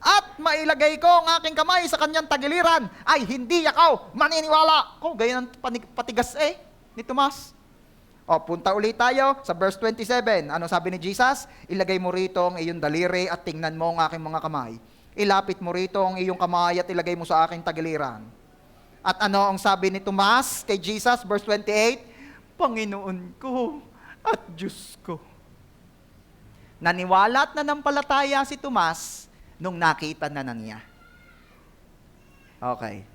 at mailagay ko ang aking kamay sa kanyang tagiliran, ay hindi ako maniniwala. Ganyan ang patigas ni Tomas. Punta ulit tayo sa verse 27. Ano sabi ni Jesus? Ilagay mo rito ang iyong daliri at tingnan mo ang aking mga kamay. ilapit mo rito ang iyong kamay at ilagay mo sa aking tagiliran. At ano ang sabi ni Tomas kay Jesus, verse 28? Panginoon ko at Diyos ko. Naniwala at nanampalataya si Tomas nung nakita na niya. Okay.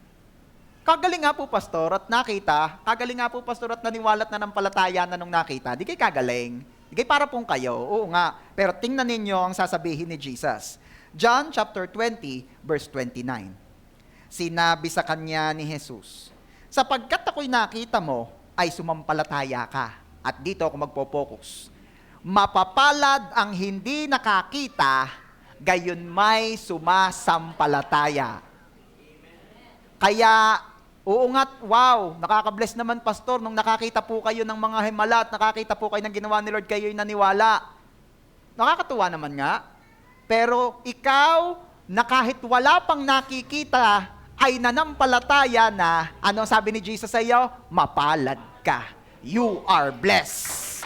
Kagaling nga po, pastor, at nakita. Kagaling nga po, pastor, at naniwala at nanampalataya na nung nakita. Di kay kagaling. Di kay para pong kayo. Oo nga. Pero tingnan ninyo ang sasabihin ni Jesus. John chapter 20, verse 29. Sinabi sa kanya ni Jesus, sapagkat ako'y nakita mo, ay sumampalataya ka. At dito ako magpo-focus. Mapapalad ang hindi nakakita, gayon may sumasampalataya. Kaya, oo nga, wow, nakaka-bless naman, pastor, nung nakakita po kayo ng mga himala at nakakita po kayo ng ginawa ni Lord, kayo'y naniwala. Nakakatuwa naman nga. Pero ikaw, na kahit wala pang nakikita, ay nanampalataya na, ano sabi ni Jesus sa iyo? Mapalad ka. You are blessed.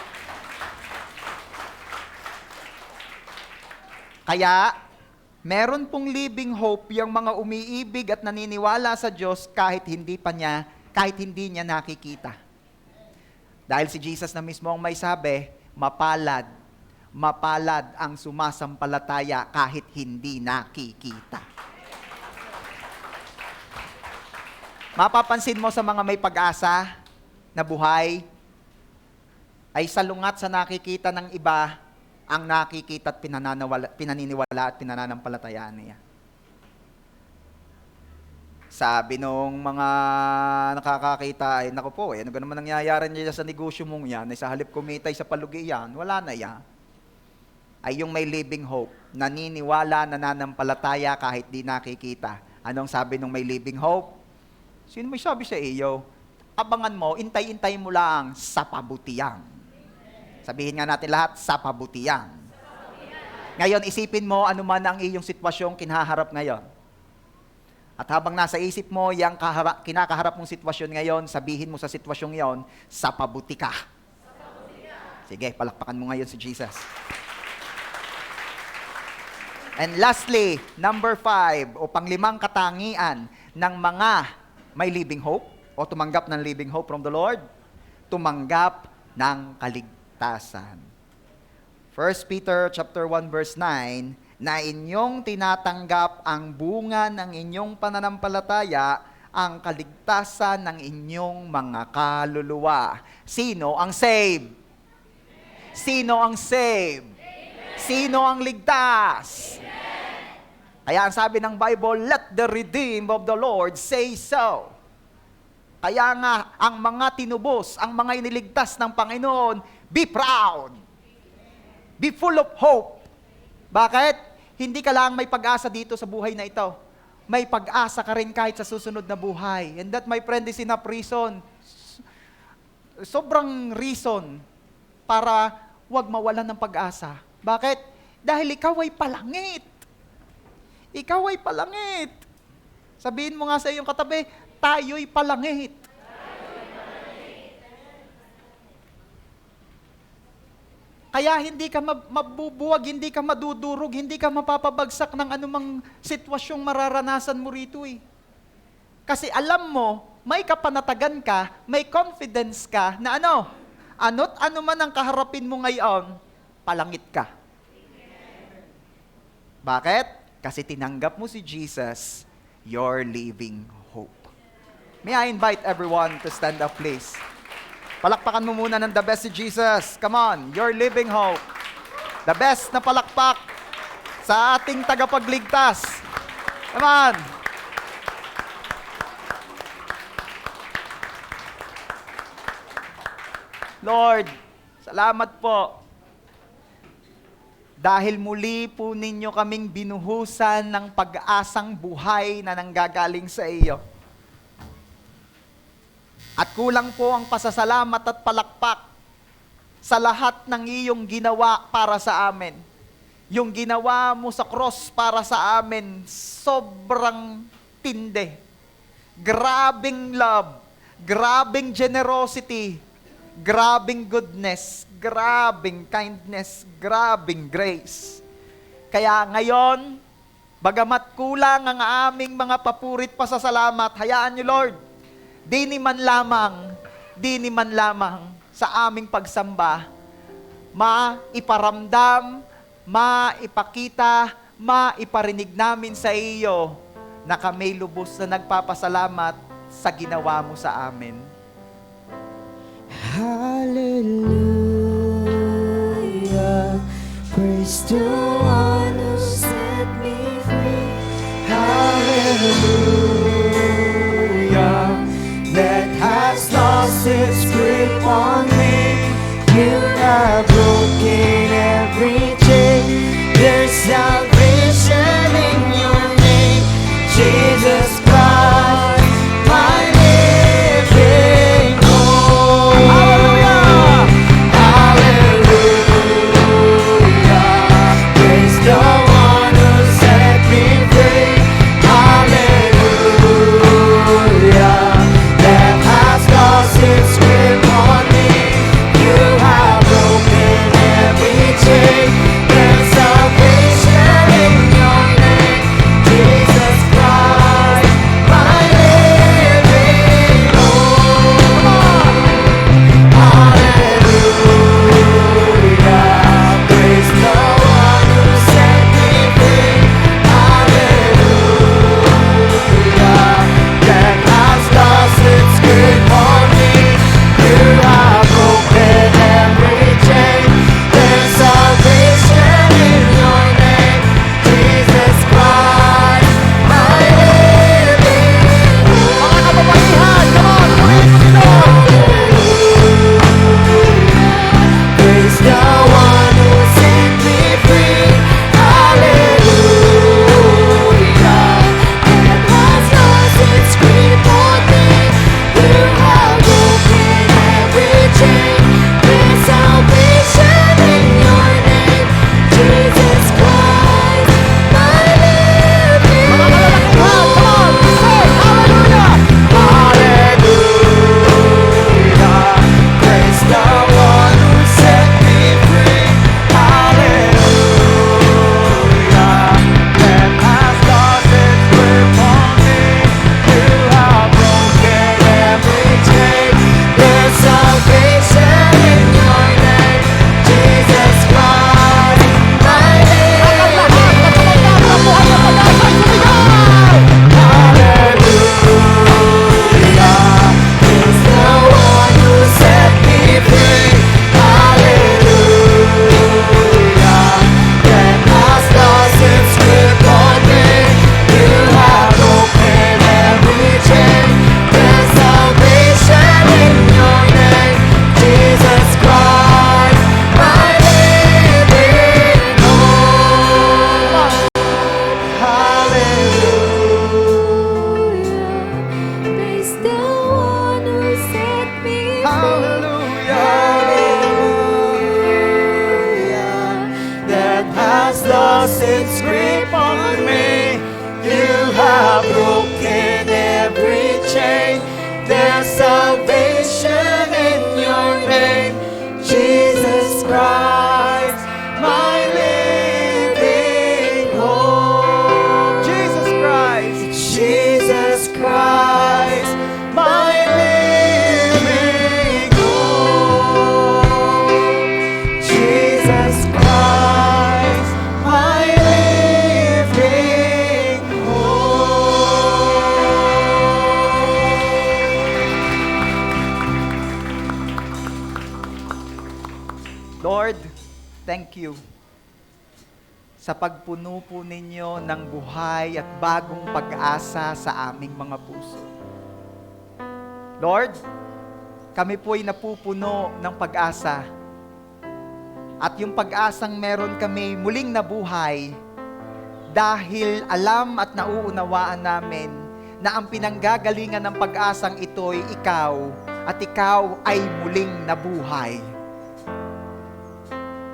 Kaya, meron pong living hope yung mga umiibig at naniniwala sa Diyos kahit hindi niya nakikita. Dahil si Jesus na mismo ang may sabi, mapalad ang sumasampalataya kahit hindi nakikita. Mapapansin mo sa mga may pag-asa na buhay, ay salungat sa nakikita ng iba, ang nakikita at pinaniniwala at pinananampalatayaan niya. Sabi nung mga nakakakita ay, naku po, ano ba naman nangyayari niya sa negosyo mong yan, ay sa halip kumitay sa palugi yan, wala na yan. Ay yung may living hope, naniniwala, nananampalataya kahit di nakikita. Anong sabi nung may living hope? Sino may sabi sa iyo? Abangan mo, intay-intay mo lang sa pabutihan. Sabihin nga natin lahat, sa pabutihan. Ngayon, isipin mo ano man ang iyong sitwasyong kinaharap ngayon. At habang nasa isip mo yung kinakaharap mong sitwasyon ngayon, sabihin mo sa sitwasyong yon, sa pabuti ka. Sige, palakpakan mo ngayon si Jesus. And lastly, number 5, o panglimang katangian ng mga may living hope, o tumanggap ng living hope from the Lord, tumanggap ng kaligtasan. 1 Peter chapter 1 verse 9, na inyong tinatanggap ang bunga ng inyong pananampalataya, ang kaligtasan ng inyong mga kaluluwa. Sino ang saved? Sino ang saved? Sino ang ligtas? Kaya ang sabi ng Bible, let the redeemed of the Lord say so. Kaya nga, ang mga tinubos, ang mga iniligtas ng Panginoon, be proud. Be full of hope. Bakit? Hindi ka lang may pag-asa dito sa buhay na ito. May pag-asa ka rin kahit sa susunod na buhay. And that, my friend, is enough reason. Sobrang reason para wag mawalan ng pag-asa. Bakit? Dahil ikaw ay palangit. Ikaw ay palangit. Sabihin mo nga sa iyong katabi, tayo'y palangit. Kaya hindi ka mabubuwag, hindi ka madudurog, hindi ka mapapabagsak ng anumang sitwasyong mararanasan mo rito eh. Kasi alam mo, may kapanatagan ka, may confidence ka na ano't ano man ang kaharapin mo ngayon, palangit ka. Bakit? Kasi tinanggap mo si Jesus, your living hope. May I invite everyone to stand up, please? Palakpakan mo muna ng the best si Jesus. Come on, your living hope. The best na palakpak sa ating tagapagligtas. Come on. Lord, salamat po. Dahil muli po ninyo kaming binuhusan ng pag-asang buhay na nanggagaling sa iyo. At kulang po ang pasasalamat at palakpak sa lahat ng iyong ginawa para sa amin. Yung ginawa mo sa cross para sa amin, sobrang tindi. Grabing love, grabing generosity, grabing goodness, grabing kindness, grabing grace. Kaya ngayon, Bagamat kulang ang aming mga papurit pasasalamat, hayaan niyo, Lord, di ni man lamang sa aming pagsamba, maiparamdam, maipakita, maiparinig namin sa iyo na kami lubos na nagpapasalamat sa ginawa mo sa amin. Hallelujah. Praise the one who set me free. Hallelujah. That has lost its grip on me. You have broken every chain. There's salvation in your name, Jesus Christ, my living hope. Hallelujah! Hallelujah! Praise the one who set me free. Hallelujah! That has lost its grip on me. You have broken every chain. There's salvation in your name, Jesus Christ, my living hope. Hallelujah, praise the one who set me free. Hallelujah, that has lost its grip on me. You have broken every chain. There's salvation in your name, Jesus Christ, my living hope. Mga kababaihan, come on, praise the one who set me free. Hallelujah, that has lost its grip on me. You have broken every chain. There's salvation in your name, Jesus Christ, my living hope. Come on, say hallelujah. Hallelujah, praise the one who set me free. Hallelujah, that has lost its grip on me. You have broken every chain. There's salvation in your name, Jesus Christ, my living hope. Hallelujah, is the one who set me free. Hallelujah, that has lost its grip on me. You have broken every chain. There's salvation in your name, Jesus Christ, my living hope. Hallelujah. Praise the one who set me free. Hallelujah, that has lost its grip on me. You have broken every chain. There's salvation in your name, Jesus Christ, my living hope. Jesus Christ, Jesus Christ, my living hope. Jesus Christ, my living hope. Lord, thank you sa pagpuno po ninyo ng buhay at bagong pag-asa sa aming mga puso. Lord, kami po ay napupuno ng pag-asa. At yung pag-asang meron kami muling nabuhay dahil alam at nauunawaan namin na ang pinanggagalingan ng pag-asang ito'y ikaw at ikaw ay muling nabuhay.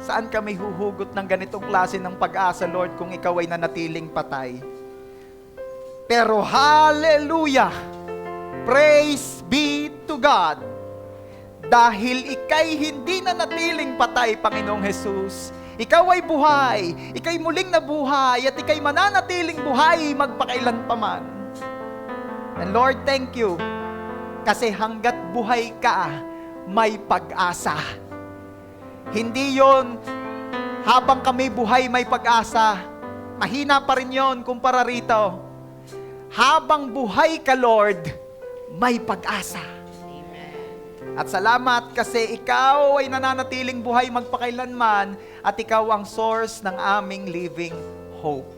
Saan kami huhugot ng ganitong klase ng pag-asa, Lord, kung ikaw ay nanatiling patay? Pero hallelujah! Praise be to God! Dahil ikay hindi nanatiling patay, Panginoong Jesus, Ikaw ay buhay, ika'y muling nabuhay, at ika'y mananatiling buhay magpakailanpaman. And Lord, thank you, kasi hanggat buhay ka, may pag-asa. Hindi yon habang kami buhay may pag-asa. Mahina pa rin yon kumpara rito. Habang buhay ka, Lord, may pag-asa. At salamat kasi ikaw ay nananatiling buhay magpakailanman at ikaw ang source ng aming living hope.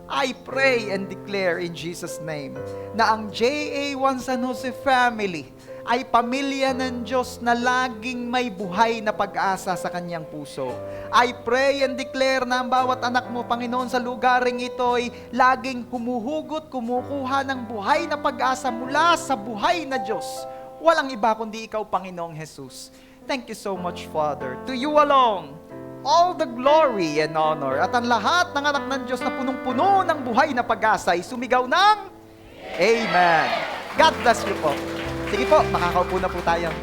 I pray and declare in Jesus' name na ang JA1 San Jose family ay pamilya ng Diyos na laging may buhay na pag-asa sa kanyang puso. I pray and declare na ang bawat anak mo, Panginoon, sa lugaring ito ay laging humuhugot, kumukuha ng buhay na pag-asa mula sa buhay na Diyos. Walang iba kundi ikaw, Panginoong Jesus. Thank you so much, Father. To you alone, all the glory and honor. At ang lahat ng anak ng Diyos na punong-puno ng buhay na pag-asa ay sumigaw ng Amen. God bless you po. Sige po, makakaupo na po tayo.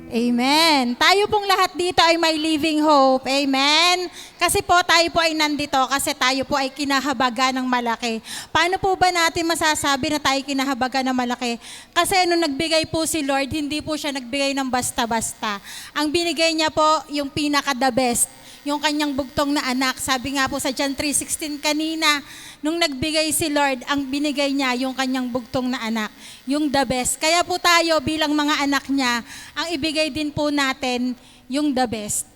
Amen. Tayo pong lahat dito ay may living hope. Amen. Kasi po tayo po ay nandito kasi tayo po ay kinahabaga ng malaki. Paano po ba natin masasabi na tayo kinahabaga ng malaki? Kasi nung nagbigay po si Lord, hindi po siya nagbigay ng basta-basta. Ang binigay niya po yung pinaka-the best, yung kanyang bugtong na anak. Sabi nga po sa John 3:16 kanina, nung nagbigay si Lord, ang binigay niya yung kanyang bugtong na anak, yung the best. Kaya po tayo bilang mga anak niya, ang ibigay din po natin yung the best.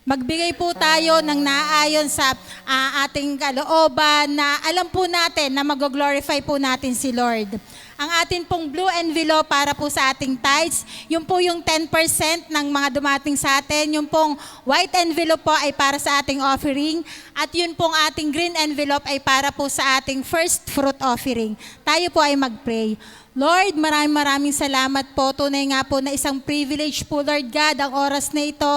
Magbigay po tayo ng naayon sa ating kalooban na alam po natin na mag-glorify po natin si Lord. Ang atin pong blue envelope para po sa ating tithes, yun po yung 10% ng mga dumating sa atin. Yung pong white envelope po ay para sa ating offering. At yun pong ating green envelope ay para po sa ating first fruit offering. Tayo po ay mag-pray. Lord, maraming salamat po. Tunay nga po na isang privilege po, Lord God, ang oras na ito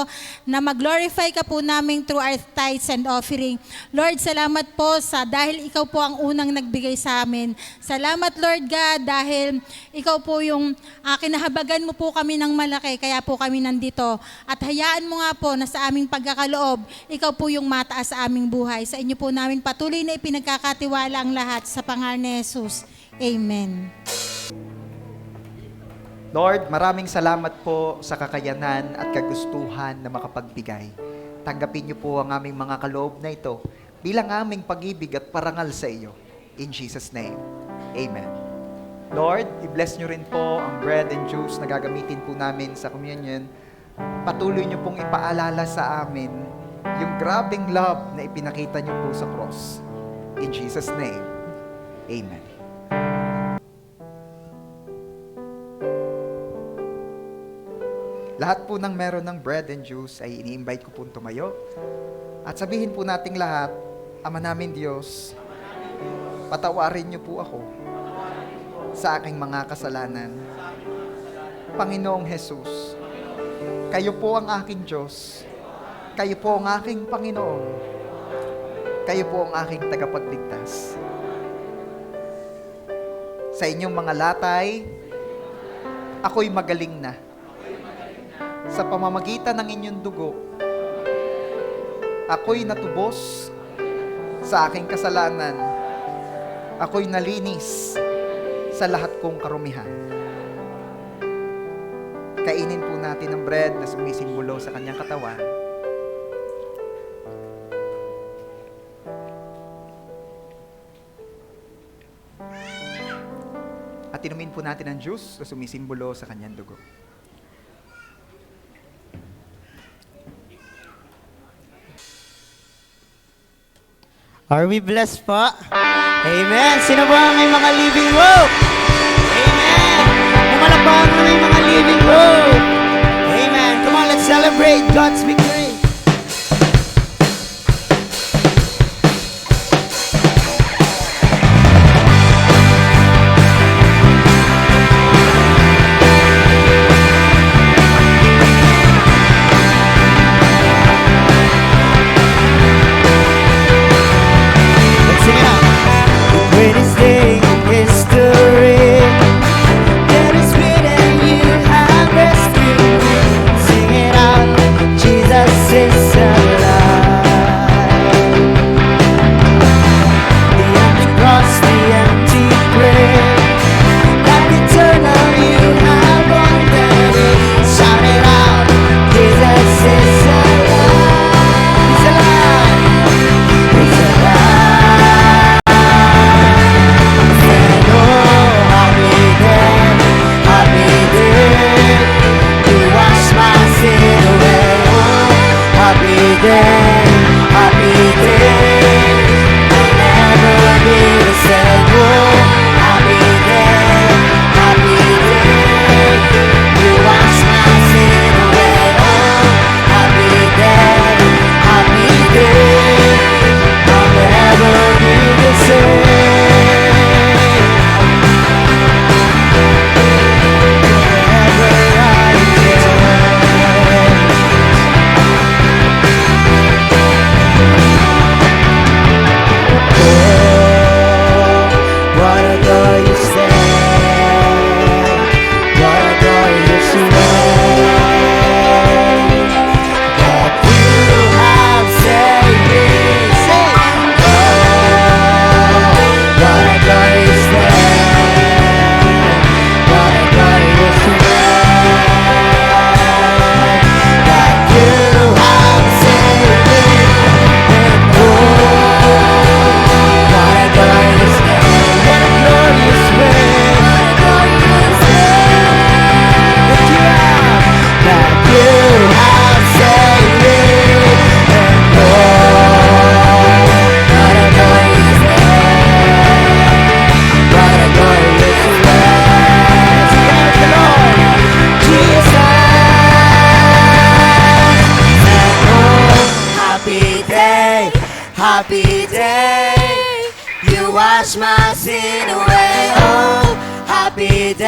na mag-glorify ka po namin through our tithes and offering. Lord, salamat po dahil ikaw po ang unang nagbigay sa amin. Salamat, Lord God, dahil ikaw po yung kinahabagan mo po kami ng malaki, kaya po kami nandito. At hayaan mo nga po na sa aming pagkakaloob, ikaw po yung mataas sa aming buhay. Sa inyo po namin patuloy na ipinagkakatiwala ang lahat sa pangalan ni Jesus. Amen. Lord, maraming salamat po sa kakayanan at kagustuhan na makapagbigay. Tanggapin niyo po ang aming mga kaloob na ito bilang aming pag-ibig at parangal sa iyo. In Jesus' name, Amen. Lord, i-bless niyo rin po ang bread and juice na gagamitin po namin sa communion. Patuloy niyo pong ipaalala sa amin yung grabing love na ipinakita niyo po sa cross. In Jesus' name, Amen. Lahat po ng meron ng bread and juice ay ini-invite ko po tumayo. At sabihin po nating lahat, Ama namin Diyos, patawarin niyo po ako sa aking mga kasalanan. Panginoong Jesus, kayo po ang aking Diyos. Kayo po ang aking Panginoon. Kayo po ang aking tagapagligtas. Sa inyong mga latay, ako'y magaling na. Sa pamamagitan ng inyong dugo, ako'y natubos sa aking kasalanan. Ako'y nalinis sa lahat kong karumihan. Kainin po natin ang bread na sumisimbolo sa kanyang katawan. At inumin po natin ang juice na sumisimbolo sa kanyang dugo. Are we blessed po? Amen. Sino ba ang may mga living hope? Amen. Pumalakpakan na may mga living hope. Amen. Come on, let's celebrate God's victory. Greatest day in history. That is written, you have rescued me. Sing it out, Jesus.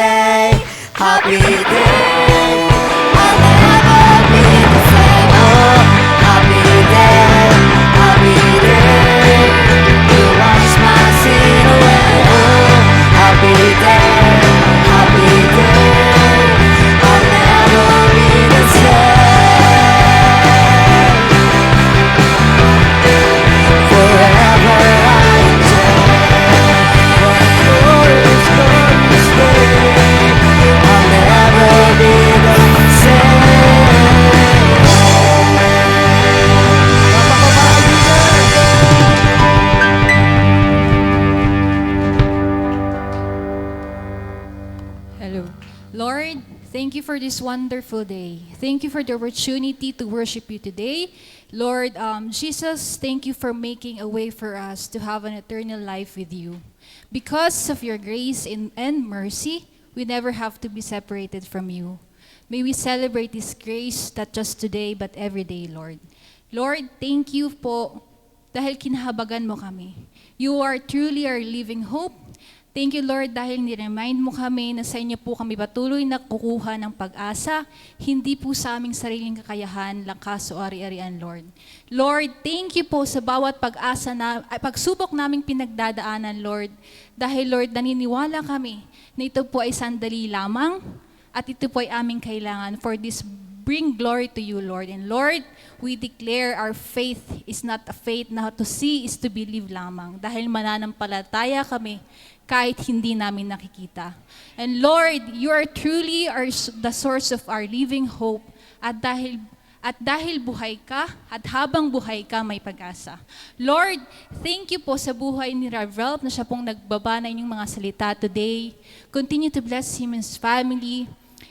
day, happy day. I'll never be the same. Oh, happy day, happy day. You wash my sin away. Oh, happy day, happy day. I'll never be the same. Forever I enjoy when yours gonna stay. I'll never be the Hello. Lord, thank you for this wonderful day. Thank you for the opportunity to worship you today. Lord, Jesus, thank you for making a way for us to have an eternal life with you. Because of your grace and mercy, we never have to be separated from you. May we celebrate this grace not just today but every day, Lord. Lord, thank you po dahil kinahabagan mo kami. You are truly our living hope. Thank you, Lord, dahil ni-remind mo kami na sa inyo po kami patuloy na kukuha ng pag-asa, hindi po sa aming sariling kakayahan, lakas o ari-arian, Lord. Lord, thank you po sa bawat pagsubok naming pinagdadaanan, Lord. Dahil, Lord, naniniwala kami na ito po ay sandali lamang at ito po ay aming kailangan for this bring glory to you, Lord. And Lord, we declare our faith is not a faith na to see is to believe lamang. Dahil mananampalataya kami kahit hindi namin nakikita. And Lord, you are truly the source of our living hope. At dahil buhay ka, at habang buhay ka, may pag-asa. Lord, thank you po sa buhay ni Ravelp na siya pong nagbaba ng inyong mga salita today. Continue to bless him and his family.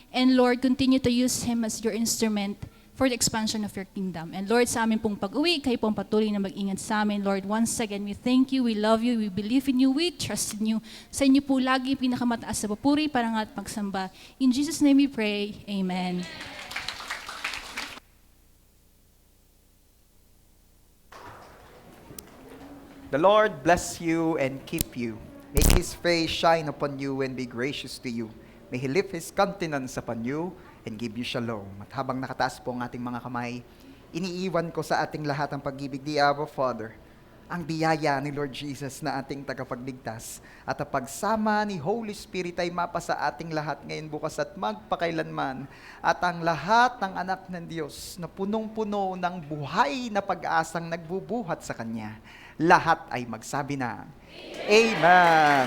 And Lord, continue to use him as your instrument for the expansion of your kingdom. And Lord, sa amin pong pag-uwi, kayo pong patuloy na mag-ingat sa amin. Lord, once again, we thank you, we love you, we believe in you, we trust in you. Sa inyo po lagi pinakamataas sa papuri, parangal at pagsamba. In Jesus' name we pray, Amen. The Lord bless you and keep you. Make His face shine upon you and be gracious to you. May He lift His countenance upon you and give you shalom. At habang nakataas po ang ating mga kamay, iniiwan ko sa ating lahat ang pag-ibig ni Abba Father, ang biyaya ni Lord Jesus na ating tagapagligtas, at ang pagsama ni Holy Spirit ay mapa sa ating lahat ngayon, bukas at magpakailanman, at ang lahat ng anak ng Diyos na punong-puno ng buhay na pag-asang nagbubuhat sa Kanya, lahat ay magsabi na, Amen.